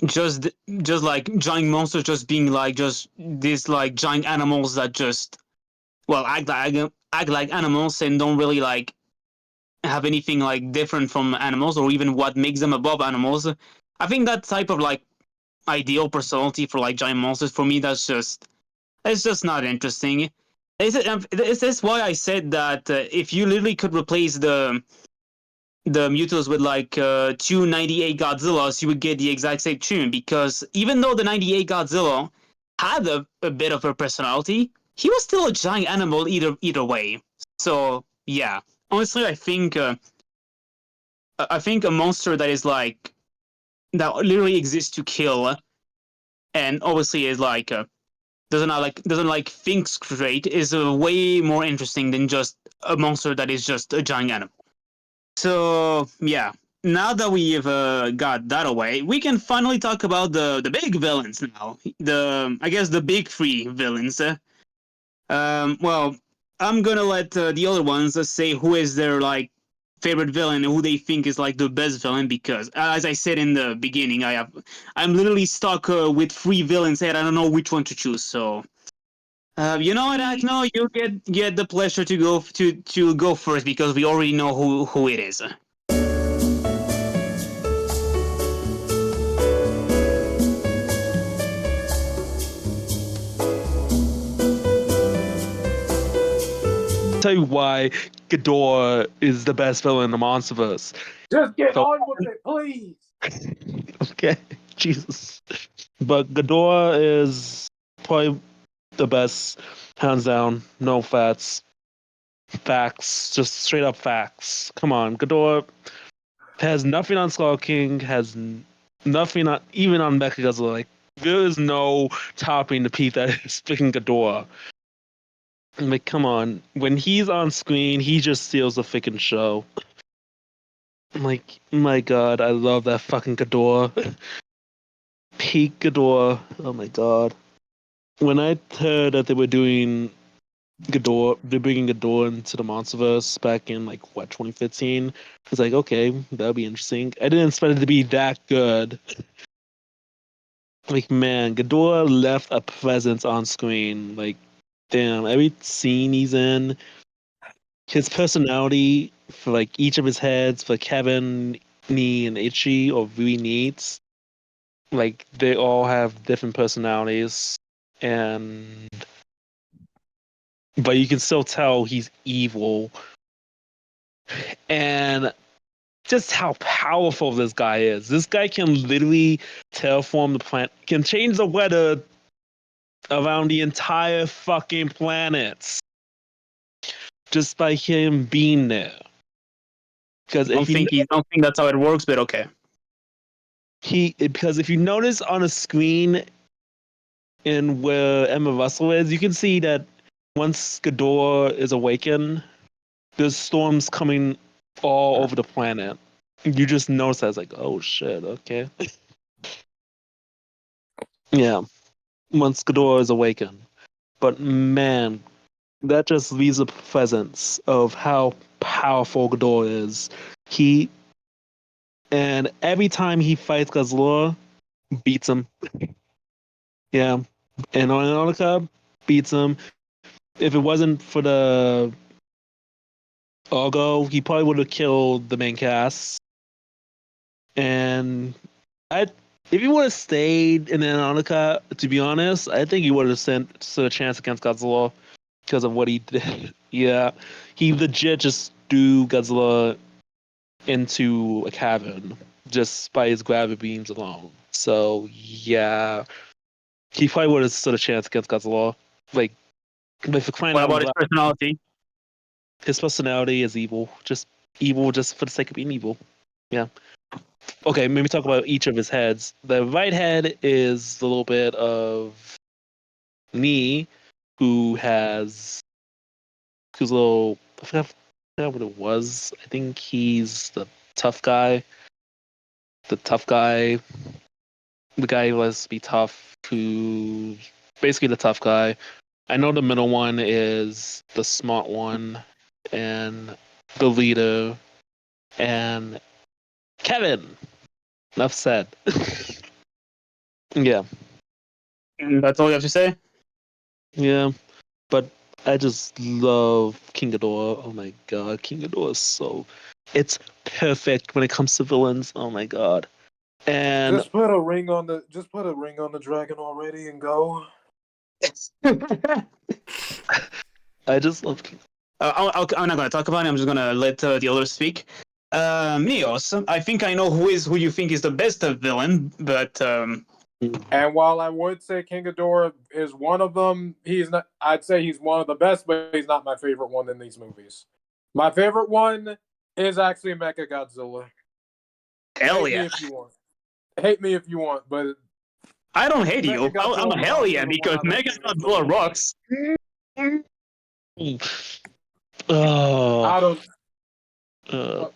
Speaker 4: just just like giant monsters just being like just these like giant animals that just well act like animals and don't really like have anything like different from animals or even what makes them above animals. I think that type of like ideal personality for like giant monsters for me that's just it's just not interesting. Is this why I said that if you literally could replace the Mutos with like two 98 Godzillas, you would get the exact same tune because even though the 98 Godzilla had a bit of a personality, he was still a giant animal either way. So yeah, honestly, I think a monster that is like that literally exists to kill and obviously is like doesn't like think straight is way more interesting than just a monster that is just a giant animal. So yeah, now that we've got that away, we can finally talk about the big villains now. The I guess the big three villains. Well, I'm gonna let the other ones say who is their like favorite villain and who they think is like the best villain because as I said in the beginning, I'm literally stuck with three villains and I don't know which one to choose. So you know what, Akno, you get the pleasure to go first because we already know who it is.
Speaker 5: Tell you why Ghidorah is the best villain in the Monsterverse.
Speaker 3: Just get
Speaker 5: So
Speaker 3: on with it, please.
Speaker 5: okay, Jesus. But Ghidorah is probably the best, hands down. No facts, just straight up facts. Come on, Ghidorah has nothing on Skull King, has nothing on even on Mechagodzilla. Like there is no topping the Pete that is freaking Ghidorah. Like, come on, when he's on screen, he just steals the freaking show. Like, my God, I love that fucking Ghidorah. Peak Ghidorah. Oh my God. When I heard that they were doing Ghidorah, they're bringing Ghidorah into the Monsterverse back in like what 2015. I was like, okay, that'll be interesting. I didn't expect it to be that good. Like, man, Ghidorah left a presence on screen. Like, damn, every scene he's in, his personality for like each of his heads, for Kevin, Nee, and Ichi, or Rui Needs, like they all have different personalities, and but you can still tell he's evil, and just how powerful this guy is. This guy can literally terraform the planet, can change the weather around the entire fucking planet just by him being there. Because if you
Speaker 4: Don't think that's how it works, but okay.
Speaker 5: because if you notice on a screen in where Emma Russell is, you can see that once Ghidorah is awakened, there's storms coming all over the planet. You just notice that it's like, oh shit, okay. Yeah, once Ghidorah is awakened. But man, that just leaves a presence of how powerful Ghidorah is. He and every time he fights Godzilla, beats him. Yeah, and on Antarctica, beats him. If it wasn't for the Although he probably would have killed the main cast, and I, if he would have stayed in Antarctica, to be honest, I think he would have stood a chance against Godzilla because of what he did. Yeah, he legit just threw Godzilla into a cavern just by his gravity beams alone. So yeah, he probably would have stood a chance against Godzilla. Like for crying
Speaker 4: What
Speaker 5: out
Speaker 4: about his
Speaker 5: loud,
Speaker 4: personality?
Speaker 5: his personality is evil just for the sake of being evil. Yeah. Okay, maybe talk about each of his heads. The right head is a little bit of me, who's a little. I forgot what it was. I think he's tough guy. The tough guy, the guy who has to be tough, who basically the tough guy. I know the middle one is the smart one, and the leader, and Kevin. Enough said. Yeah,
Speaker 4: That's all you have to say?
Speaker 5: yeah. But I just love King Ghidorah. Oh my god, King Ghidorah is it's perfect when it comes to villains. Oh my god. And
Speaker 3: Just put a ring on the dragon already and go.
Speaker 5: I just love King.
Speaker 4: I'm not going to talk about it. I'm just going to let the others speak. Mios, I think I know who you think is the best villain, but
Speaker 3: And while I would say King Ghidorah is one of them, he's not. I'd say he's one of the best, but he's not my favorite one in these movies. My favorite one is actually Mechagodzilla.
Speaker 4: hell
Speaker 3: Hate me
Speaker 4: yeah.
Speaker 3: if you want. Hate me if you want, but
Speaker 4: I don't hate you. I'm
Speaker 3: Mechagodzilla
Speaker 4: a
Speaker 3: is
Speaker 4: hell
Speaker 3: honestly
Speaker 4: yeah
Speaker 3: the one
Speaker 4: because
Speaker 3: I like
Speaker 4: Mega
Speaker 3: in this
Speaker 4: Godzilla
Speaker 3: movie.
Speaker 4: rocks.
Speaker 5: Oh,
Speaker 3: I don't.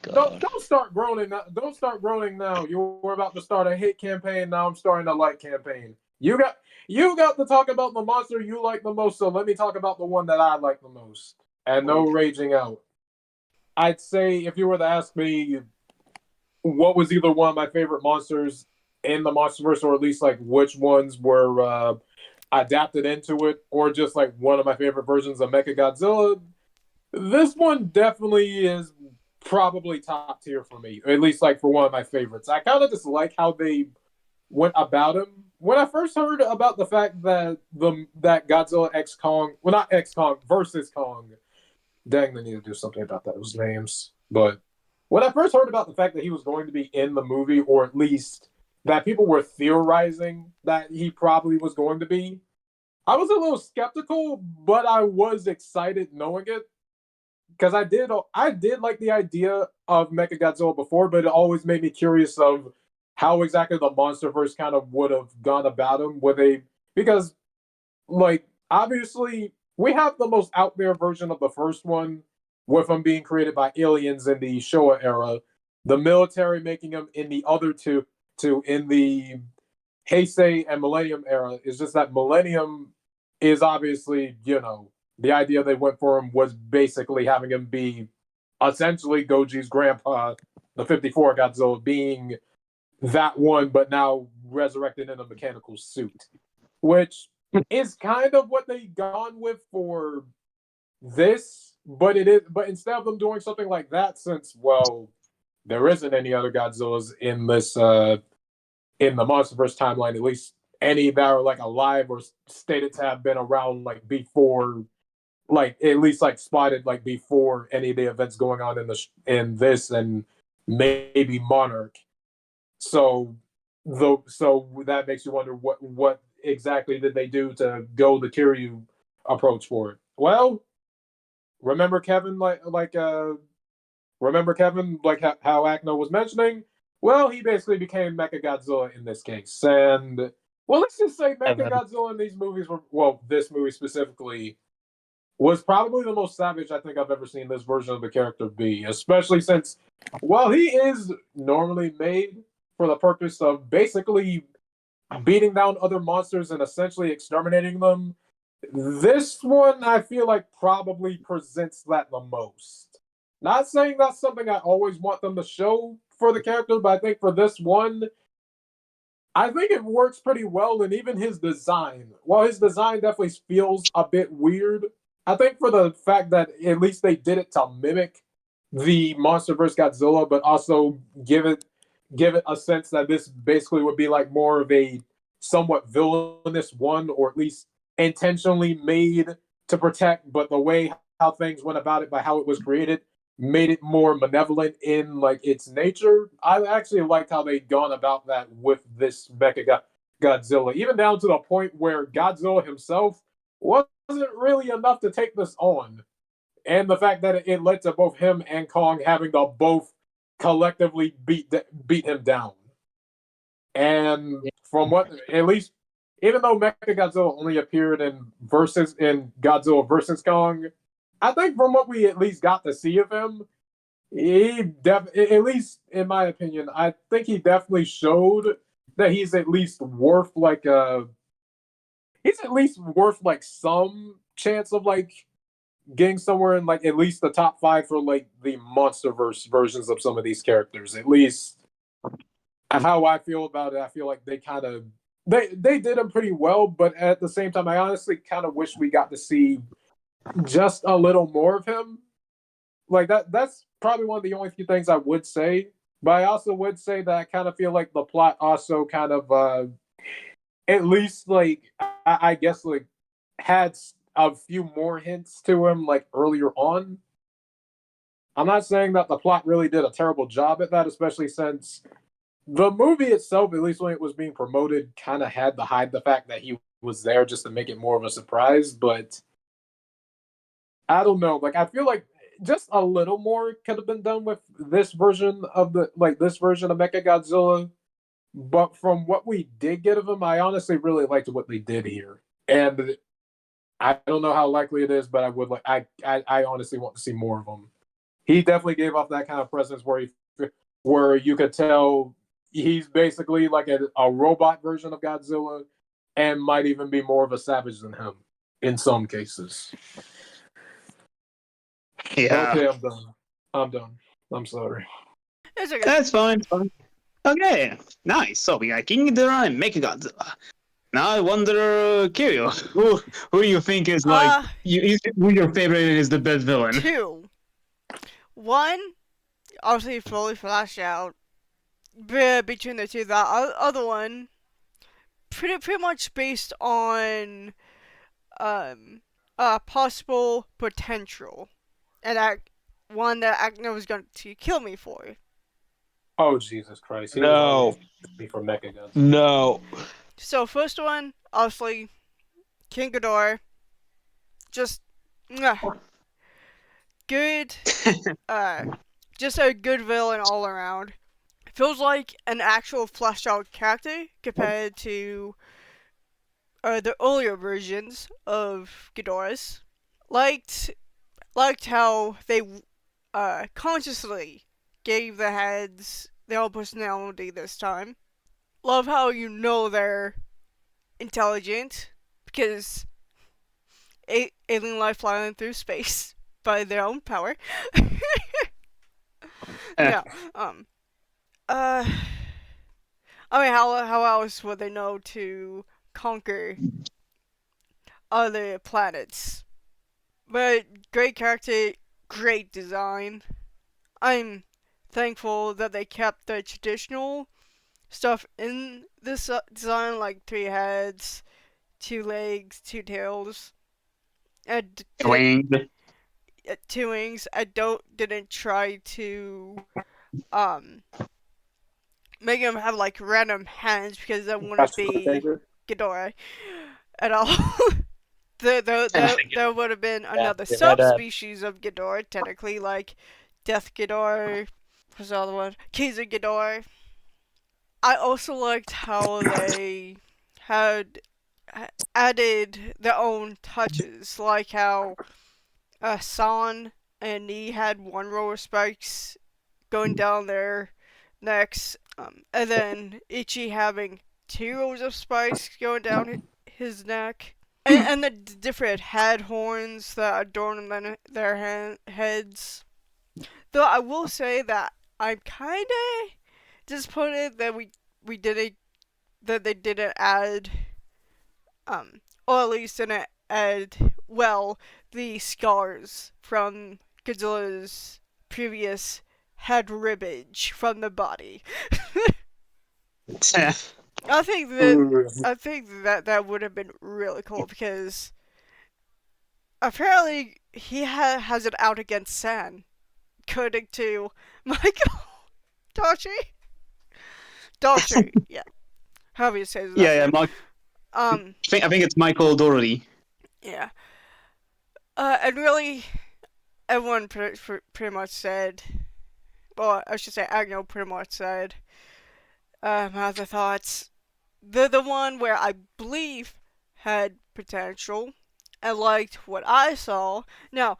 Speaker 5: god.
Speaker 3: Don't start groaning. Don't start groaning now. You were about to start a hate campaign. Now I'm starting a like campaign. You got to talk about the monster you like the most. So let me talk about the one that I like the most. And no raging out. I'd say if you were to ask me what was either one of my favorite monsters in the MonsterVerse, or at least like which ones were adapted into it, or just like one of my favorite versions of Mechagodzilla, this one definitely is probably top tier for me, at least like for one of my favorites. I kind of just like how they went about him. When I first heard about the fact that Godzilla X Kong, well not X Kong versus Kong, dang, they need to do something about those names. But when I first heard about the fact that he was going to be in the movie, or at least that people were theorizing that he probably was going to be, I was a little skeptical, but I was excited knowing it because I did like the idea of Mechagodzilla before, but it always made me curious of how exactly the MonsterVerse kind of would have gone about him. Would they, because like obviously we have the most out there version of the first one with them being created by aliens in the Showa era, the military making them in the other two in the Heisei and Millennium era. Is just that Millennium is obviously, the idea they went for him was basically having him be essentially Goji's grandpa, the 54 Godzilla, being that one, but now resurrected in a mechanical suit, which is kind of what they gone with for this. But instead of them doing something like that, since there isn't any other Godzillas in this in the MonsterVerse timeline, at least any that are like alive or stated to have been around like before, like at least like spotted like before any of the events going on in this and maybe Monarch. So so that makes you wonder what exactly did they do to go the Kiryu approach for it. Well, remember Kevin remember Kevin like how Acno was mentioning. Well, he basically became Mechagodzilla in this case, and well, let's just say Mechagodzilla in these movies were, well, this movie specifically was probably the most savage I think I've ever seen this version of the character be, especially since, well, he is normally made for the purpose of basically beating down other monsters and essentially exterminating them. This one, I feel like, probably presents that the most. Not saying that's something I always want them to show for the character, but I think for this one, I think it works pretty well. And even his design, well, his design definitely feels a bit weird. I think for the fact that at least they did it to mimic the Monsterverse Godzilla, but also give it a sense that this basically would be like more of a somewhat villainous one, or at least intentionally made to protect. But the way how things went about it, by how it was created, made it more malevolent in like its nature. I actually liked how they'd gone about that with this Mecha Godzilla, even down to the point where Godzilla himself wasn't really enough to take this on, and the fact that it led to both him and Kong having to both collectively beat him down. And from what, at least, even though Mechagodzilla only appeared in Godzilla versus Kong, I think from what we at least got to see of him, at least in my opinion, I think he definitely showed that he's at least worth like some chance of like getting somewhere in like at least the top 5 for like the MonsterVerse versions of some of these characters. At least how I feel about it, I feel like they did him pretty well, but at the same time, I honestly kind of wish we got to see just a little more of him. Like that's probably one of the only few things I would say. But I also would say that I kind of feel like the plot also kind of at least like I guess like had a few more hints to him like earlier on. I'm not saying that the plot really did a terrible job at that, especially since the movie itself, at least when it was being promoted, kind of had to hide the fact that he was there just to make it more of a surprise. But I don't know. Like I feel like just a little more could have been done with this version of Mechagodzilla. But from what we did get of him, I honestly really liked what they did here. And I don't know how likely it is, but I would like I honestly want to see more of him. He definitely gave off that kind of presence where you could tell he's basically like a robot version of Godzilla, and might even be more of a savage than him in some cases.
Speaker 4: Yeah,
Speaker 3: Okay, I'm done. I'm done. I'm sorry.
Speaker 1: It's okay.
Speaker 4: that's fine. Fine. Okay, nice. So we got King Ghidorah and Mechagodzilla. Now I wonder, Kiryu, who you think is like who your favorite is the best villain?
Speaker 1: 2. 1, obviously fully fleshed out. Between the two, the other one, pretty much based on possible potential, and one that Agno was going to kill me for.
Speaker 3: Oh Jesus Christ! He was
Speaker 5: No,
Speaker 3: already me for Mechagodzilla.
Speaker 5: no.
Speaker 1: So first one, obviously, King Ghidorah, just good, uh, just a good villain all around. Feels like an actual fleshed out character compared to the earlier versions of Ghidorah's. Liked how they consciously gave the heads their own personality this time. Love how you know they're intelligent because alien life flying through space by their own power. Yeah. Um. Uh. I mean, how else would they know to conquer other planets? But great character, great design. I'm thankful that they kept the traditional stuff in this design, like 3 heads, 2 legs, 2 tails, and
Speaker 4: Winged.
Speaker 1: 2 wings. I didn't try to make him have like random hands because that wouldn't be Ghidorah at all. There would have been another subspecies of Ghidorah, technically, like Death Ghidorah. What's the other one? Kaiser Ghidorah. I also liked how they had added their own touches, like how San and Ni had 1 row of spikes going down their necks, and then Ichi having 2 rows of spikes going down his neck, and the different head horns that adorn their heads. Though I will say that I'm kinda disappointed that we didn't that they didn't add or at least in it add, well, the scars from Godzilla's previous head ribbage from the body. I think that would have been really cool because apparently he has it out against San, according to Michael Daughtry, yeah, however you say his last
Speaker 4: Yeah,
Speaker 1: name.
Speaker 4: Mark.
Speaker 1: Um,
Speaker 4: I think it's Michael Doherty.
Speaker 1: yeah. And really, everyone pretty much said, well, I should say Agnew pretty much said, my other thoughts. The one where I believe had potential and liked what I saw. Now,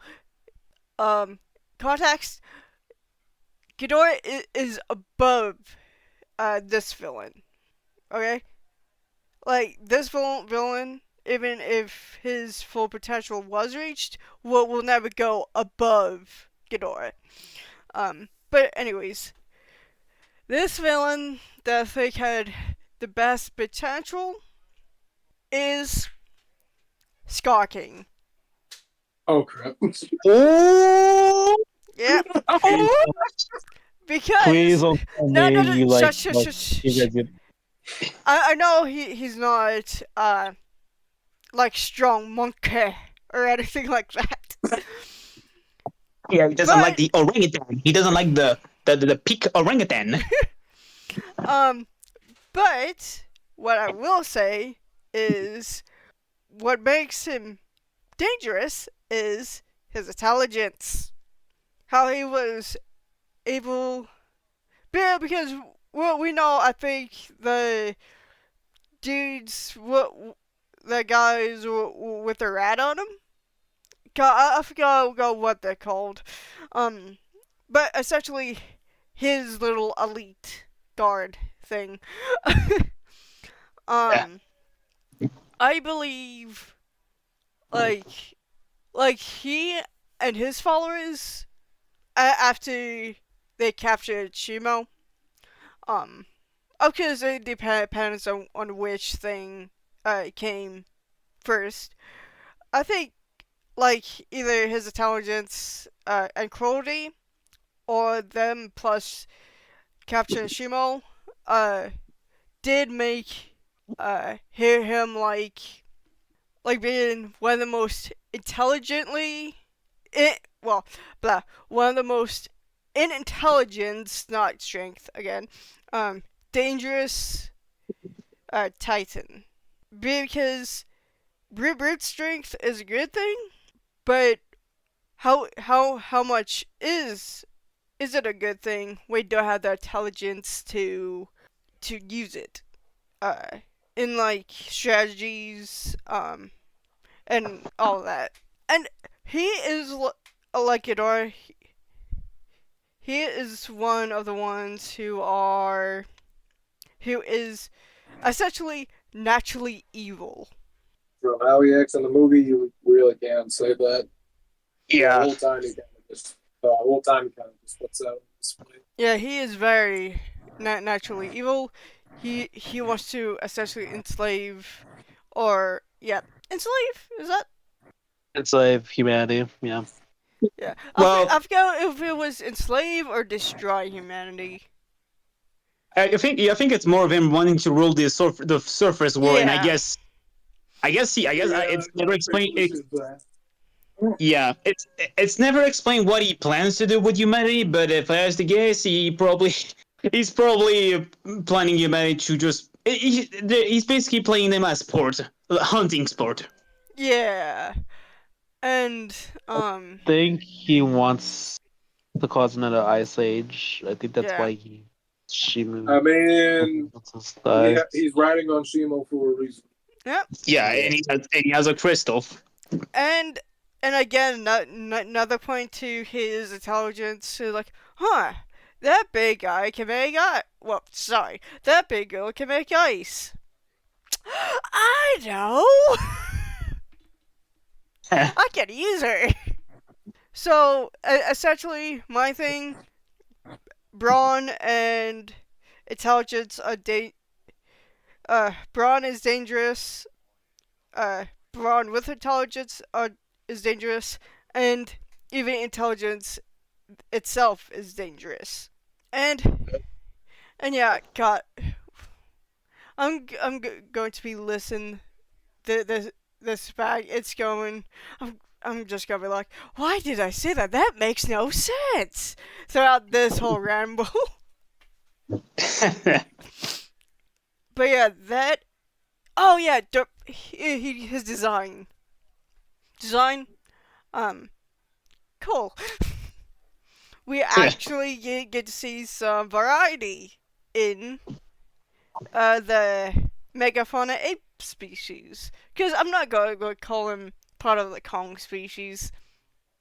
Speaker 1: context, Ghidorah is above this villain. Okay? Like, this villain, even if his full potential was reached, will never go above Ghidorah. But anyways, this villain that I think had the best potential is Scar King.
Speaker 3: Oh crap!
Speaker 4: Oh,
Speaker 1: Yep.
Speaker 4: oh.
Speaker 1: Because
Speaker 5: Please don't tell me
Speaker 1: no,
Speaker 5: you like.
Speaker 1: shush.
Speaker 5: You guys get-
Speaker 1: I know he's not like strong monkey or anything like that.
Speaker 4: Yeah, he doesn't like
Speaker 1: But
Speaker 4: the orangutan. He doesn't like the pink orangutan.
Speaker 1: but what I will say is what makes him dangerous is his intelligence. How he was able, yeah, because well, we know. I think the dudes, the guys with the rat on them. I forgot what they're called. But essentially, his little elite guard thing.
Speaker 4: Yeah.
Speaker 1: I believe, like, he and his followers, after they captured Shimo, of course it depends on which thing came first. I think like either his intelligence and cruelty, or them plus capturing Shimo, did make hear him like being one of the most intelligently one of the most in intelligence, not strength again, dangerous Titan. Because brute strength is a good thing, but how much is it a good thing when you don't have the intelligence to use it in like strategies and all that. And he is like Ghidorah. He is one of the ones who is essentially naturally evil.
Speaker 3: From how he acts in the movie, you really can say that.
Speaker 4: Yeah.
Speaker 3: The whole time he kind of just puts out on display.
Speaker 1: Yeah, he is very naturally evil. He wants to essentially enslave, or enslave. Is that?
Speaker 5: Enslave humanity. Yeah.
Speaker 1: Yeah.
Speaker 4: Well,
Speaker 1: I forgot if it was enslave or destroy humanity.
Speaker 4: I think it's more of him wanting to rule the surface world, and
Speaker 1: Yeah.
Speaker 4: it's never explained.
Speaker 3: Yeah,
Speaker 4: It's never explained what he plans to do with humanity. But if I was to guess, he's probably planning humanity to just he's basically playing them as sport, hunting sport.
Speaker 1: Yeah. And
Speaker 5: I think he wants to cause another ice age. I think that's
Speaker 1: yeah.
Speaker 5: why he.
Speaker 3: I mean,
Speaker 5: Dies.
Speaker 3: he's riding on Shimo for a reason.
Speaker 1: Yep.
Speaker 4: Yeah, and he has a crystal.
Speaker 1: And again, another point to his intelligence. Like, that big guy can make ice. Well, sorry, that big girl can make ice. I know. I can use her. So essentially, my thing, brawn and intelligence are brawn is dangerous. Brawn with intelligence is dangerous, and even intelligence itself is dangerous. And yeah, God, going to be listening this back. It's going. I'm just gonna be like, why did I say that? That makes no sense. Throughout this whole ramble. But yeah, that. Oh yeah, his design. Cool. We actually get to see some variety in the megafauna ape species. Because I'm not going to call him part of the Kong species.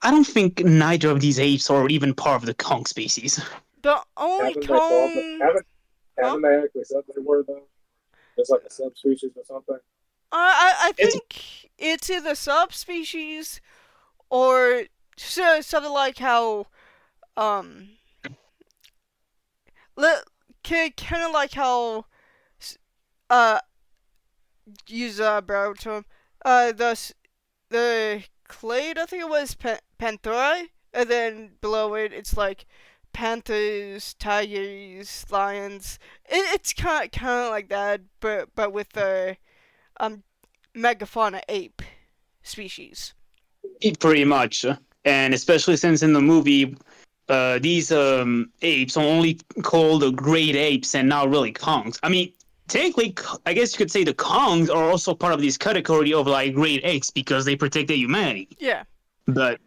Speaker 4: I don't think neither of these apes are even part of the Kong species.
Speaker 1: The only
Speaker 3: Haven't they called them?
Speaker 1: Kong.
Speaker 3: Haven't they actually said they were though? It's like a subspecies or something.
Speaker 1: I
Speaker 4: It's
Speaker 1: think it's either subspecies or something like how kind of like how uh use a brow term the clade, I think it was Panthera, and then below it it's like panthers, tigers, lions. It's kind of like that, but with the megafauna ape species.
Speaker 4: pretty much, and especially since in the movie, these apes are only called great apes and not really Kongs. I mean, technically, I guess you could say the Kongs are also part of this category of like great apes because they protect the humanity.
Speaker 1: Yeah.
Speaker 4: But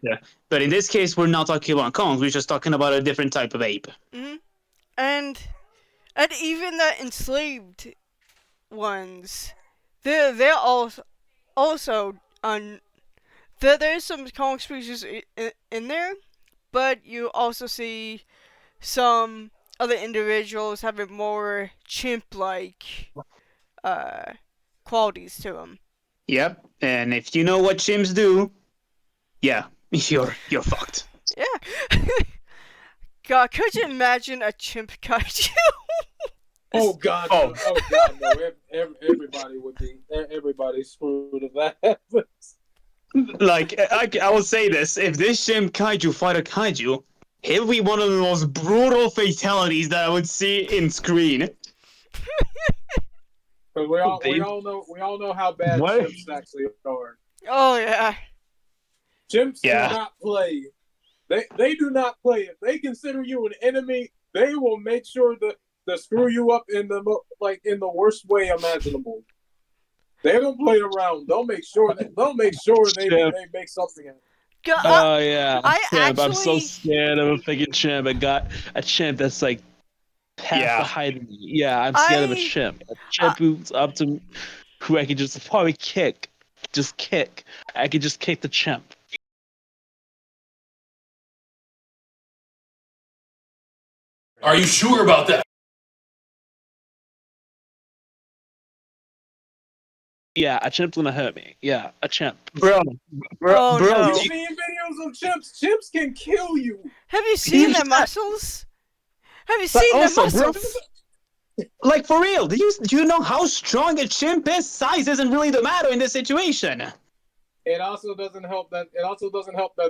Speaker 4: in this case, we're not talking about Kongs. We're just talking about a different type of ape.
Speaker 1: Hmm. And even the enslaved ones, they're also there's some Kong species in there, but you also see some other individuals having more chimp-like qualities to them.
Speaker 4: Yep, and if you know what chimps do, yeah, you're fucked.
Speaker 1: Yeah. God, could you imagine a chimp kaiju?
Speaker 3: Oh God,
Speaker 4: Oh.
Speaker 3: no. Oh God, no! Everybody would be. Everybody's screwed if that happens.
Speaker 4: Like, I will say this: if this chimp kaiju fight a kaiju, it would be one of the most brutal fatalities that I would see in screen.
Speaker 3: Because we all know how bad
Speaker 2: What?
Speaker 3: chimps actually are.
Speaker 1: Oh yeah.
Speaker 3: Chimps
Speaker 4: Yeah.
Speaker 3: do not play. They do not play. If they consider you an enemy, they will make sure to screw you up in the worst way imaginable. They don't play around. They'll make sure they make something happen.
Speaker 1: God,
Speaker 5: Oh yeah,
Speaker 1: I
Speaker 5: chimp. I'm so
Speaker 1: actually-
Speaker 5: scared of a freaking chimp. I got a chimp that's like half
Speaker 4: Yeah.
Speaker 5: the height of me. Yeah, I'm scared of a
Speaker 1: I-
Speaker 5: chimp. A chimp who's up to who I can just probably kick. Just kick. I could just kick the chimp.
Speaker 6: Are you sure about that?
Speaker 5: Yeah, a chimp's gonna hurt me. Yeah, a chimp.
Speaker 4: Bro,
Speaker 1: Oh,
Speaker 4: bro,
Speaker 1: no.
Speaker 3: You've seen videos of chimps. Chimps can kill you.
Speaker 1: Have you seen their muscles? Have you
Speaker 4: But
Speaker 1: seen their
Speaker 4: also, bro-
Speaker 1: muscles?
Speaker 4: like for real, do you know how strong a chimp is? Size isn't really the matter in this situation.
Speaker 3: It also doesn't help that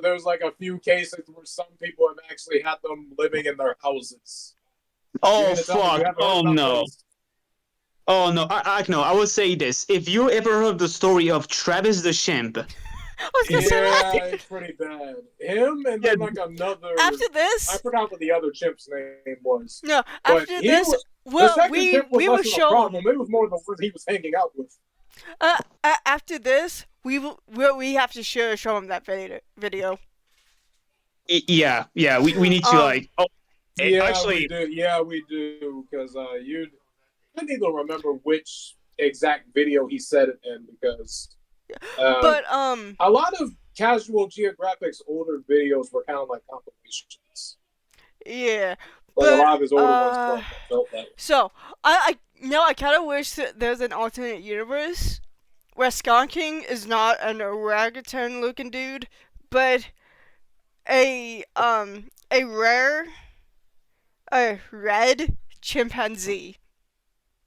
Speaker 3: there's like a few cases where some people have actually had them living in their houses.
Speaker 4: Oh
Speaker 3: You mean to tell me you
Speaker 4: fuck!
Speaker 3: haven't heard
Speaker 4: Oh
Speaker 3: about
Speaker 4: no!
Speaker 3: those?
Speaker 4: Oh no! I know. I will say this: if you ever heard the story of Travis the chimp,
Speaker 1: I was gonna say that.
Speaker 3: Yeah, it's pretty bad. Him and then like another.
Speaker 1: After
Speaker 3: I
Speaker 1: this,
Speaker 3: forgot what the other chimp's name was.
Speaker 1: no.
Speaker 3: But
Speaker 1: After
Speaker 3: he
Speaker 1: this,
Speaker 3: was- The
Speaker 1: well,
Speaker 3: second
Speaker 1: we
Speaker 3: chimp was
Speaker 1: will
Speaker 3: less of a
Speaker 1: show.
Speaker 3: problem. It was more the ones he was hanging out with.
Speaker 1: After this, we have to show him that video.
Speaker 4: yeah, we need to like. Oh,
Speaker 3: Yeah,
Speaker 4: actually,
Speaker 3: we do. Yeah, we do. Because I can't even remember which exact video he said it in. Because
Speaker 1: But
Speaker 3: a lot of Casual Geographic's older videos were kind of like compilations.
Speaker 1: yeah.
Speaker 3: Like
Speaker 1: But
Speaker 3: a lot of his older ones felt that way.
Speaker 1: So I kind of wish that there's an alternate universe where Skonking is not an orangutan looking dude, but a red chimpanzee.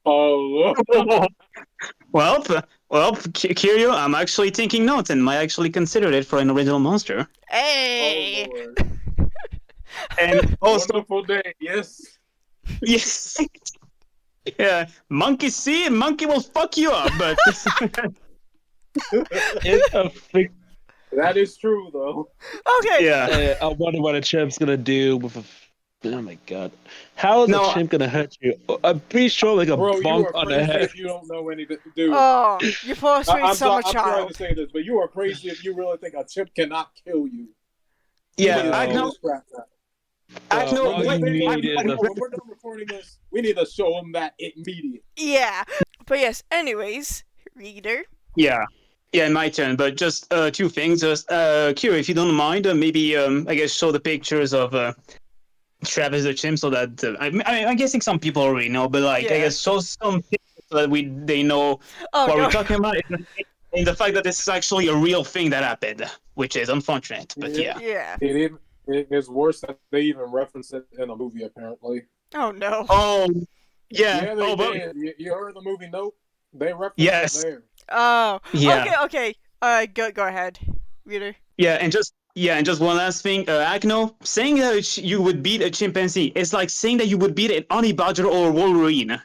Speaker 3: Oh,
Speaker 4: well, Kiryu, I'm actually taking notes and might actually consider it for an original monster.
Speaker 1: Hey.
Speaker 3: Lord.
Speaker 4: And also,
Speaker 3: Wonderful day. Yes.
Speaker 4: yes, yeah, monkey see, monkey will fuck you up. But
Speaker 5: It's a fic-
Speaker 3: That is true, though.
Speaker 1: Okay.
Speaker 4: yeah,
Speaker 5: I wonder what a chimp's gonna do with a. Oh my god. How is a
Speaker 4: no,
Speaker 5: chimp gonna hurt you? I'm pretty sure like a
Speaker 3: Bro, you
Speaker 5: bonk
Speaker 3: are
Speaker 5: on the
Speaker 3: crazy
Speaker 5: head.
Speaker 3: if you don't know anything. Dude,
Speaker 1: Oh, you're fostering summer
Speaker 3: I'm sorry to
Speaker 1: child.
Speaker 3: say this, but you are crazy if you really think a chimp cannot kill you. We
Speaker 4: yeah,
Speaker 3: need to
Speaker 5: Well,
Speaker 3: scrap that.
Speaker 4: Agno,
Speaker 3: When
Speaker 5: all
Speaker 3: this
Speaker 5: you
Speaker 3: thing
Speaker 5: need
Speaker 3: goes
Speaker 5: is a.
Speaker 3: viral, when we're done recording this, we need to show them that immediately.
Speaker 1: Yeah. But yes, anyways, reader.
Speaker 4: yeah. Yeah, my turn. But just two things. Just Kira, if you don't mind, maybe I guess show the pictures of Travis the chimp, so that I'm guessing some people already know, but like I
Speaker 1: Yeah.
Speaker 4: guess show some pictures so that they know
Speaker 1: Oh
Speaker 4: what we're
Speaker 1: no.
Speaker 4: talking about, and the fact that this is actually a real thing that happened, which is unfortunate. But
Speaker 3: Yeah,
Speaker 4: yeah,
Speaker 1: Yeah.
Speaker 3: it is worse that they even reference it in a movie, apparently.
Speaker 1: Oh no.
Speaker 4: oh yeah,
Speaker 3: Yeah, they
Speaker 4: oh but
Speaker 3: did. You heard the movie Nope? They reference it
Speaker 4: yes,
Speaker 3: there.
Speaker 1: Oh.
Speaker 4: yeah,
Speaker 1: Okay. Go ahead, reader.
Speaker 4: yeah, and just one last thing, Agno, saying that you would beat a chimpanzee is like saying that you would beat an honey badger or a Wolverine.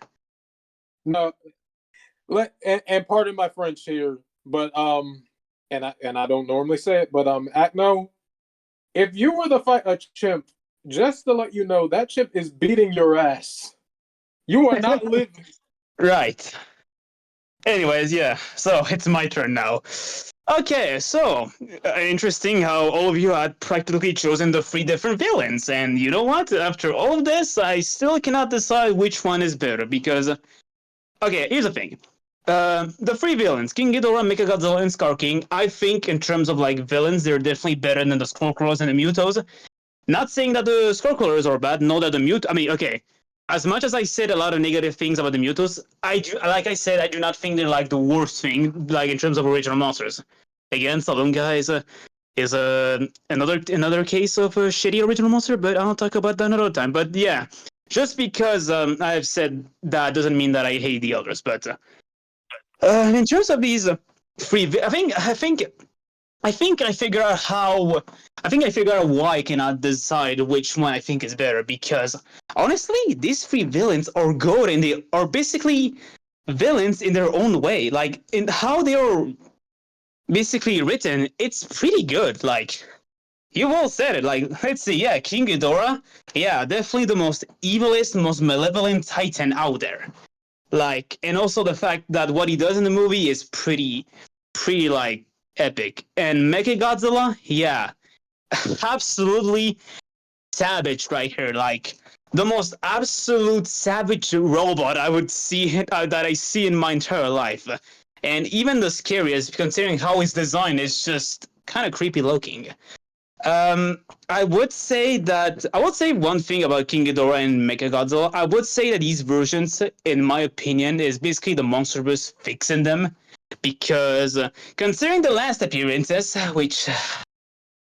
Speaker 3: No, and pardon my French here, but and I don't normally say it, but Acno, if you were to fight a chimp, just to let you know, that chimp is beating your ass. You are not living.
Speaker 4: Right. Anyways, yeah. So it's my turn now. Okay, so interesting how all of you had practically chosen the three different villains, and you know what? After all of this, I still cannot decide which one is better because, okay, here's the thing. The three villains, King Ghidorah, Mechagodzilla, and Scar King, I think in terms of like villains, they're definitely better than the Skullcrawlers and the Mutos. Not saying that the Skullcrawlers are bad, no, that the Mute. I mean, okay. As much as I said a lot of negative things about the Mutos, I do, like I said, I do not think they're like the worst thing, like in terms of original monsters. Again, Salunga is another case of a shitty original monster, but I'll talk about that another time. But yeah, just because I've said that doesn't mean that I hate the others. But in terms of these three, I think I figure out how. I think I figure out why I cannot decide which one I think is better because honestly, these three villains are good and they are basically villains in their own way. Like in how they are basically written, it's pretty good. Like you've all said it. Like let's see, yeah, King Ghidorah, yeah, definitely the most evilest, most malevolent Titan out there. Like, and also the fact that what he does in the movie is pretty like epic. And Mechagodzilla, yeah, absolutely savage right here. Like the most absolute savage robot I would see that I see in my entire life. And even the scariest, considering how his design is just kind of creepy looking. I would say one thing about King Ghidorah and Mechagodzilla. I would say that these versions, in my opinion, is basically the Monsterverse fixing them, because considering the last appearances, which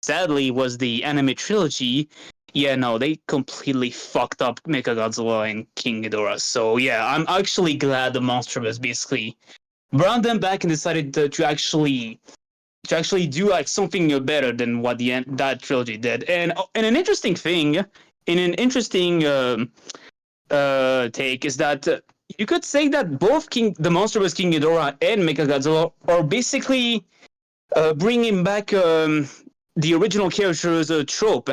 Speaker 4: sadly was the anime trilogy, yeah, no, they completely fucked up Mechagodzilla and King Ghidorah. So yeah, I'm actually glad the Monsterverse basically brought them back and decided to actually do like something better than what that trilogy did. And an interesting thing, in an interesting take, is that you could say that both the Monsterverse King Ghidorah and Mechagodzilla are basically bringing back the original characters trope.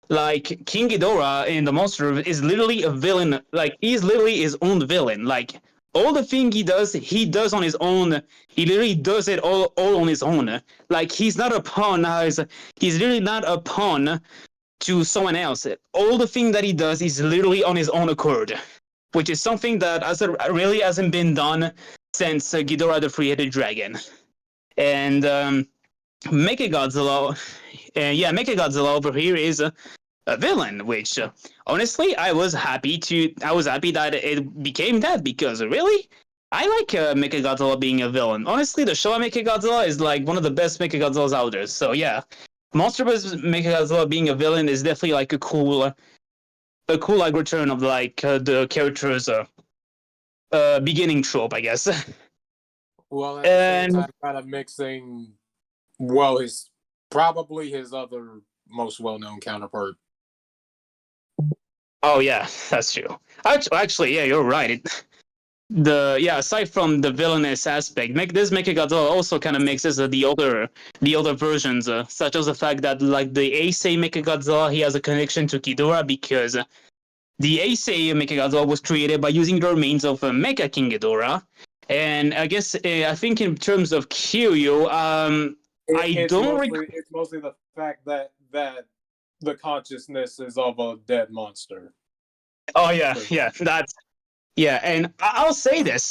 Speaker 4: Like King Ghidorah in the monster is literally a villain. Like he's literally his own villain. Like all the thing he does on his own. He literally does it all on his own. Like he's not a pawn. He's literally not a pawn to someone else. All the thing that he does is literally on his own accord, which is something that really hasn't been done since Ghidorah the Three-Headed Dragon. And Mechagodzilla, Mechagodzilla over here is a villain, which honestly I was happy that it became that because really I like Mechagodzilla being a villain. Honestly, the Showa Mechagodzilla is like one of the best Mechagodzillas out there. So yeah, Monsterverse Mechagodzilla being a villain is definitely like a cool like return of like the character's beginning trope, I guess.
Speaker 3: Well, at the same
Speaker 4: And
Speaker 3: time, kind of mixing, well, his probably his other most well-known counterpart,
Speaker 4: Oh yeah, that's true. Actually, yeah, you're right. Aside from the villainous aspect, this Mechagodzilla also kind of mixes the older versions, such as the fact that like the Ace Mechagodzilla, he has a connection to Ghidorah because the Ace Mechagodzilla was created by using the remains of Mecha King Ghidorah, and I guess I think in terms of Kiryu, I
Speaker 3: It's
Speaker 4: don't
Speaker 3: mostly the fact that the consciousness is of a dead monster.
Speaker 4: Oh yeah, yeah, yeah, and I'll say this: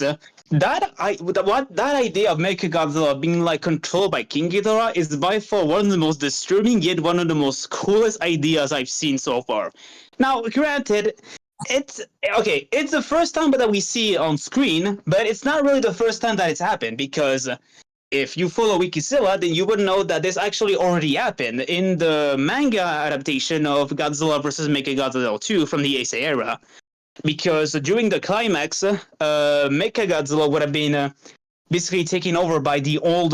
Speaker 4: that idea of Mechagodzilla being like controlled by King Ghidorah is by far one of the most disturbing yet one of the most coolest ideas I've seen so far. Now, granted, it's okay. It's the first time that we see it on screen, but it's not really the first time that it's happened because if you follow Wikizilla, then you would know that this actually already happened in the manga adaptation of Godzilla vs. Mechagodzilla 2 from the Heisei era because during the climax, Mechagodzilla would have been basically taken over by the old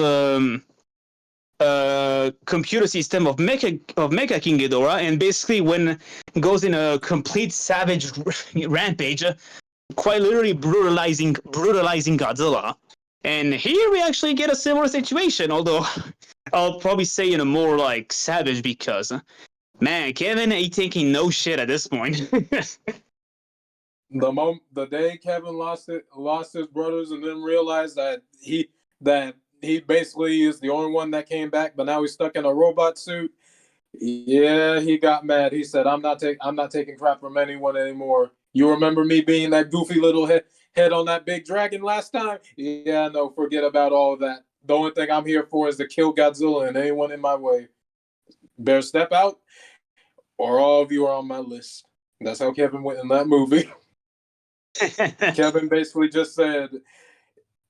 Speaker 4: computer system of Mecha King Ghidorah, and basically when goes in a complete savage rampage, quite literally brutalizing Godzilla. And here we actually get a similar situation, although I'll probably say in a more like savage because man, Kevin ain't taking no shit at this point.
Speaker 3: The day Kevin lost his brothers, and then realized that he basically is the only one that came back, but now he's stuck in a robot suit. Yeah, he got mad. He said, I'm not taking crap from anyone anymore. You remember me being that goofy little head on that big dragon last time? Yeah, no, forget about all of that. The only thing I'm here for is to kill Godzilla and anyone in my way. Better step out, or all of you are on my list. That's how Kevin went in that movie. Kevin basically just said,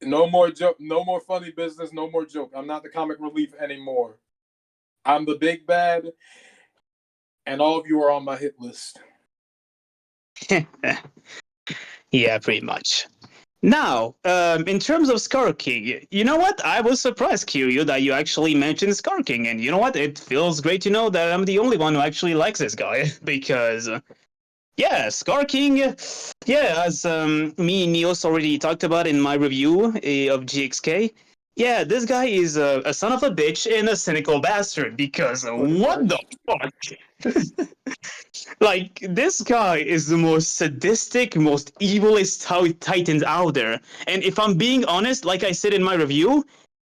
Speaker 3: no more joke, no more funny business, no more joke. I'm not the comic relief anymore. I'm the big bad, and all of you are on my hit list.
Speaker 4: Yeah, pretty much. Now, in terms of Scar King, you know what? I was surprised, Kiryu, that you actually mentioned Scar King, and you know what? It feels great to know that I'm the only one who actually likes this guy, because, yeah, Scar King, yeah, as me and Neos already talked about in my review of GXK, yeah, this guy is a son of a bitch and a cynical bastard, because what the fuck? Like, this guy is the most sadistic, most evilest titan out there. And if I'm being honest, like I said in my review,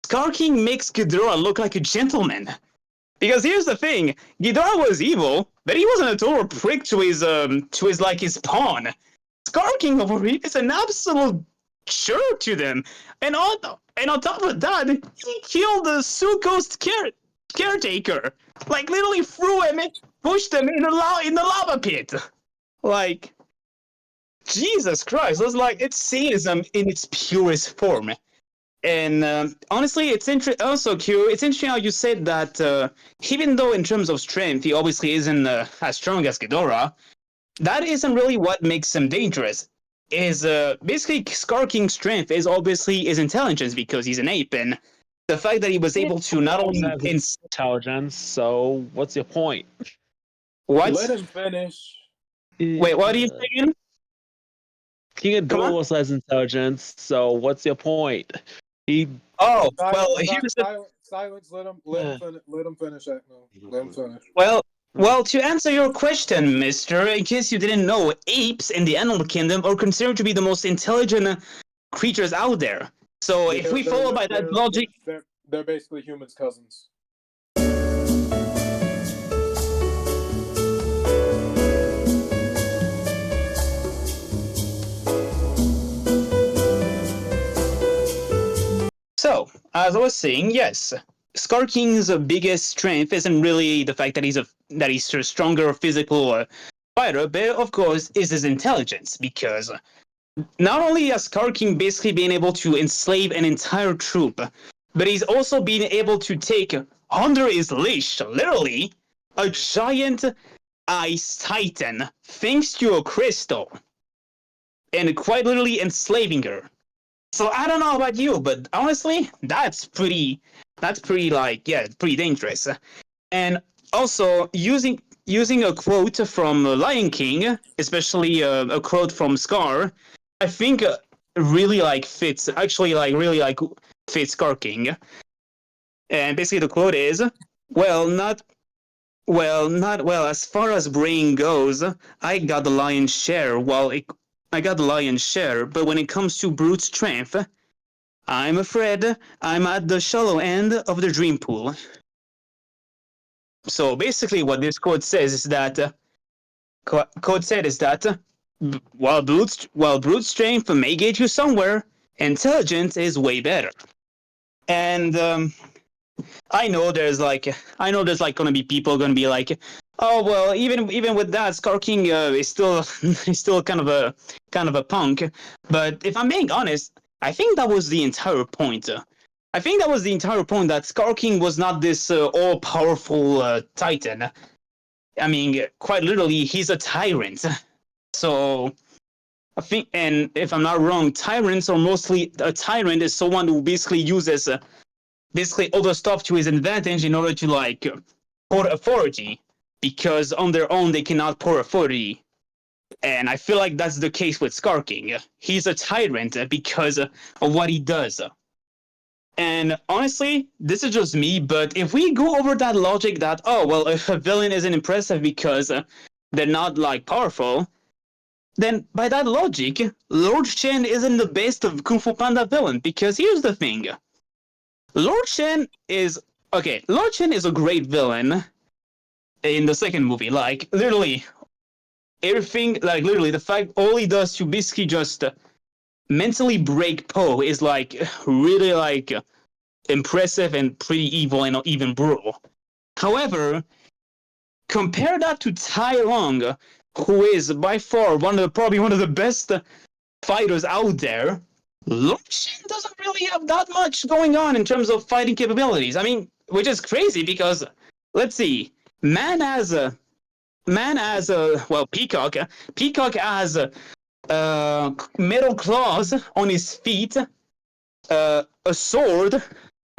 Speaker 4: Scar King makes Ghidorah look like a gentleman. Because here's the thing, Ghidorah was evil, but he wasn't a total prick to his pawn. Scar King over here is an absolute jerk to them. And on top of that, he killed the Suko's caretaker. Like, literally threw him, pushed him in the lava pit. Like, Jesus Christ, it's sadism in its purest form. And honestly, it's interesting how you said that even though in terms of strength he obviously isn't as strong as Ghidorah, that isn't really what makes him dangerous. Is basically Scar King's strength is obviously his intelligence because he's an ape, and the fact that he was able to not only
Speaker 5: Intelligence. So what's your point?
Speaker 3: Let
Speaker 4: what?
Speaker 3: him finish.
Speaker 4: Wait, what are you saying?
Speaker 5: King
Speaker 4: Come on.
Speaker 5: Ghidorah has intelligence. So what's your point? He.
Speaker 4: Oh, well,
Speaker 3: Silence,
Speaker 4: here's the
Speaker 3: silence. Let him finish. Ekno. Let him finish.
Speaker 4: well, to answer your question, mister, in case you didn't know, apes in the animal kingdom are considered to be the most intelligent creatures out there. So if we follow by that logic,
Speaker 3: They're basically humans' cousins.
Speaker 4: so as I was saying, yes, Scar King's biggest strength isn't really the fact that he's a stronger physical fighter, but of course is his intelligence because not only has Scar King basically been able to enslave an entire troop, but he's also been able to take under his leash, literally, a giant ice titan, thanks to a crystal, and quite literally enslaving her. So I don't know about you, but honestly, that's pretty like, yeah, pretty dangerous. And also using a quote from Lion King, especially a quote from Scar, I think really like fits. Actually, like really like fits Scar King. And basically, the quote is, "Well, not well. As far as brain goes, I got the lion's share. I got the lion's share. But when it comes to brute strength, I'm afraid I'm at the shallow end of the dream pool." So basically, what this quote says is that quote said is that while brute strength may get you somewhere, intelligence is way better. And I know there's like gonna be people gonna be like, oh well, even with that, Scar King is still is still kind of a punk. But if I'm being honest, I think that was the entire point. I think that was the entire point, that Scar King was not this all powerful titan. I mean, quite literally, he's a tyrant. So I think, and if I'm not wrong, tyrants are mostly, a tyrant is someone who basically uses basically other stuff to his advantage in order to like pour authority, because on their own they cannot pour authority. And I feel like that's the case with Scar King. He's a tyrant because of what he does. And honestly, this is just me, but if we go over that logic that, oh, well, if a villain isn't impressive because they're not like powerful, then by that logic, Lord Shen isn't the best of Kung Fu Panda villain, because here's the thing. Lord Shen is a great villain in the second movie. Like literally everything, like literally the fact all he does to basically just mentally break Po is like really like impressive and pretty evil and even brutal. However, compare that to Tai Long, who is by far probably one of the best fighters out there. Lord Shen doesn't really have that much going on in terms of fighting capabilities. I mean, which is crazy because, let's see, man has a well, Peacock has metal claws on his feet, a sword,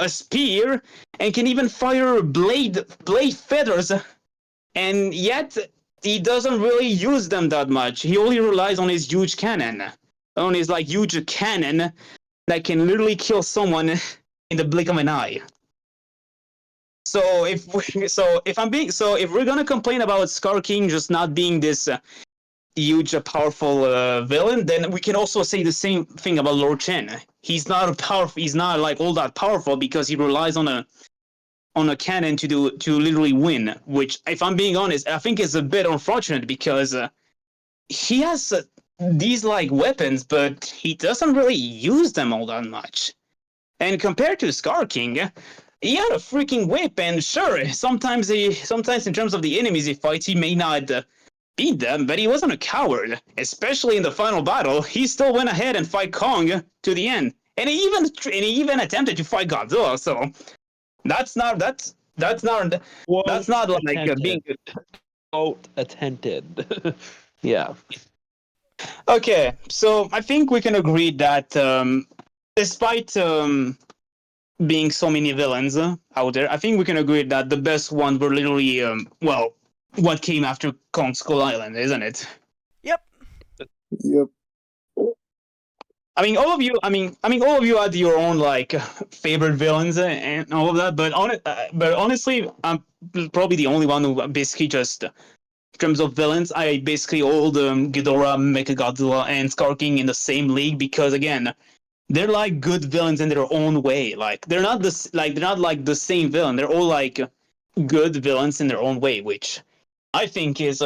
Speaker 4: a spear, and can even fire blade feathers, and yet he doesn't really use them that much. He only relies on his huge cannon, on his like huge cannon that can literally kill someone in the blink of an eye. So if we're gonna complain about Scar King just not being this huge, powerful villain, then we can also say the same thing about Lord Chen. He's not like all that powerful because he relies on a cannon to literally win. Which, if I'm being honest, I think is a bit unfortunate because he has these like weapons, but he doesn't really use them all that much. And compared to Scar King, he had a freaking whip, and sure, sometimes in terms of the enemies he fights, he may not beat them, but he wasn't a coward. Especially in the final battle, he still went ahead and fight Kong to the end, and he even attempted to fight Godzilla. So that's not like being
Speaker 5: attempted. Yeah.
Speaker 4: okay. So I think we can agree that despite being so many villains out there, I think we can agree that the best ones were literally what came after Kong Skull Island, isn't it?
Speaker 1: Yep.
Speaker 3: Yep.
Speaker 4: I mean, all of you had your own like favorite villains and all of that. But honestly, I'm probably the only one who basically just, in terms of villains, I basically hold Ghidorah, Mechagodzilla, and Scar King in the same league because again, they're like good villains in their own way. Like they're not like the same villain. They're all like good villains in their own way, which I think is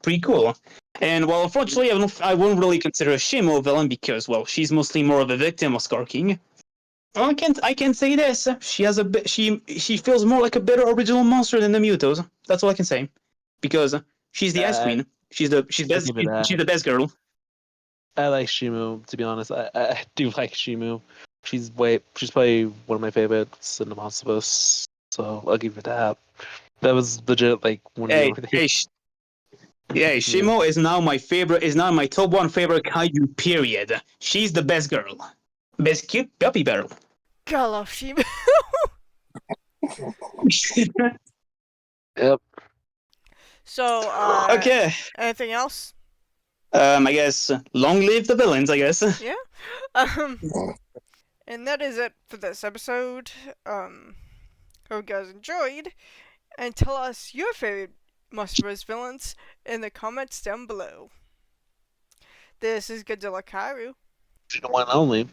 Speaker 4: pretty cool. And well, unfortunately, I wouldn't really consider Shimo a villain because, well, she's mostly more of a victim of Scar King. Well, I can say this: she feels more like a better original monster than the Mutos. That's all I can say, because she's the Ice Queen. She's she's the best girl.
Speaker 5: I like Shimu, to be honest. I do like Shimu. She's probably one of my favorites in the Monsterverse, so I'll give it that. That was legit like one of the
Speaker 4: Shimo is now my favorite. Is now my top one favorite kaiju. Period. She's the best girl, best cute puppy girl.
Speaker 1: God, I love Shima.
Speaker 5: Yep.
Speaker 1: So,
Speaker 4: Okay.
Speaker 1: anything else?
Speaker 4: I guess long live the villains. I guess.
Speaker 1: Yeah. Um, and that is it for this episode. Hope you guys enjoyed, and tell us your favorite Monsterverse villains in the comments down below. This is Godzilla Kairu.
Speaker 5: The one only.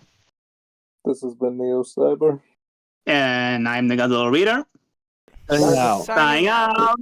Speaker 3: This has been Neo Cyber.
Speaker 4: And I'm the Godzilla Reader.
Speaker 5: Now.
Speaker 1: Signing out.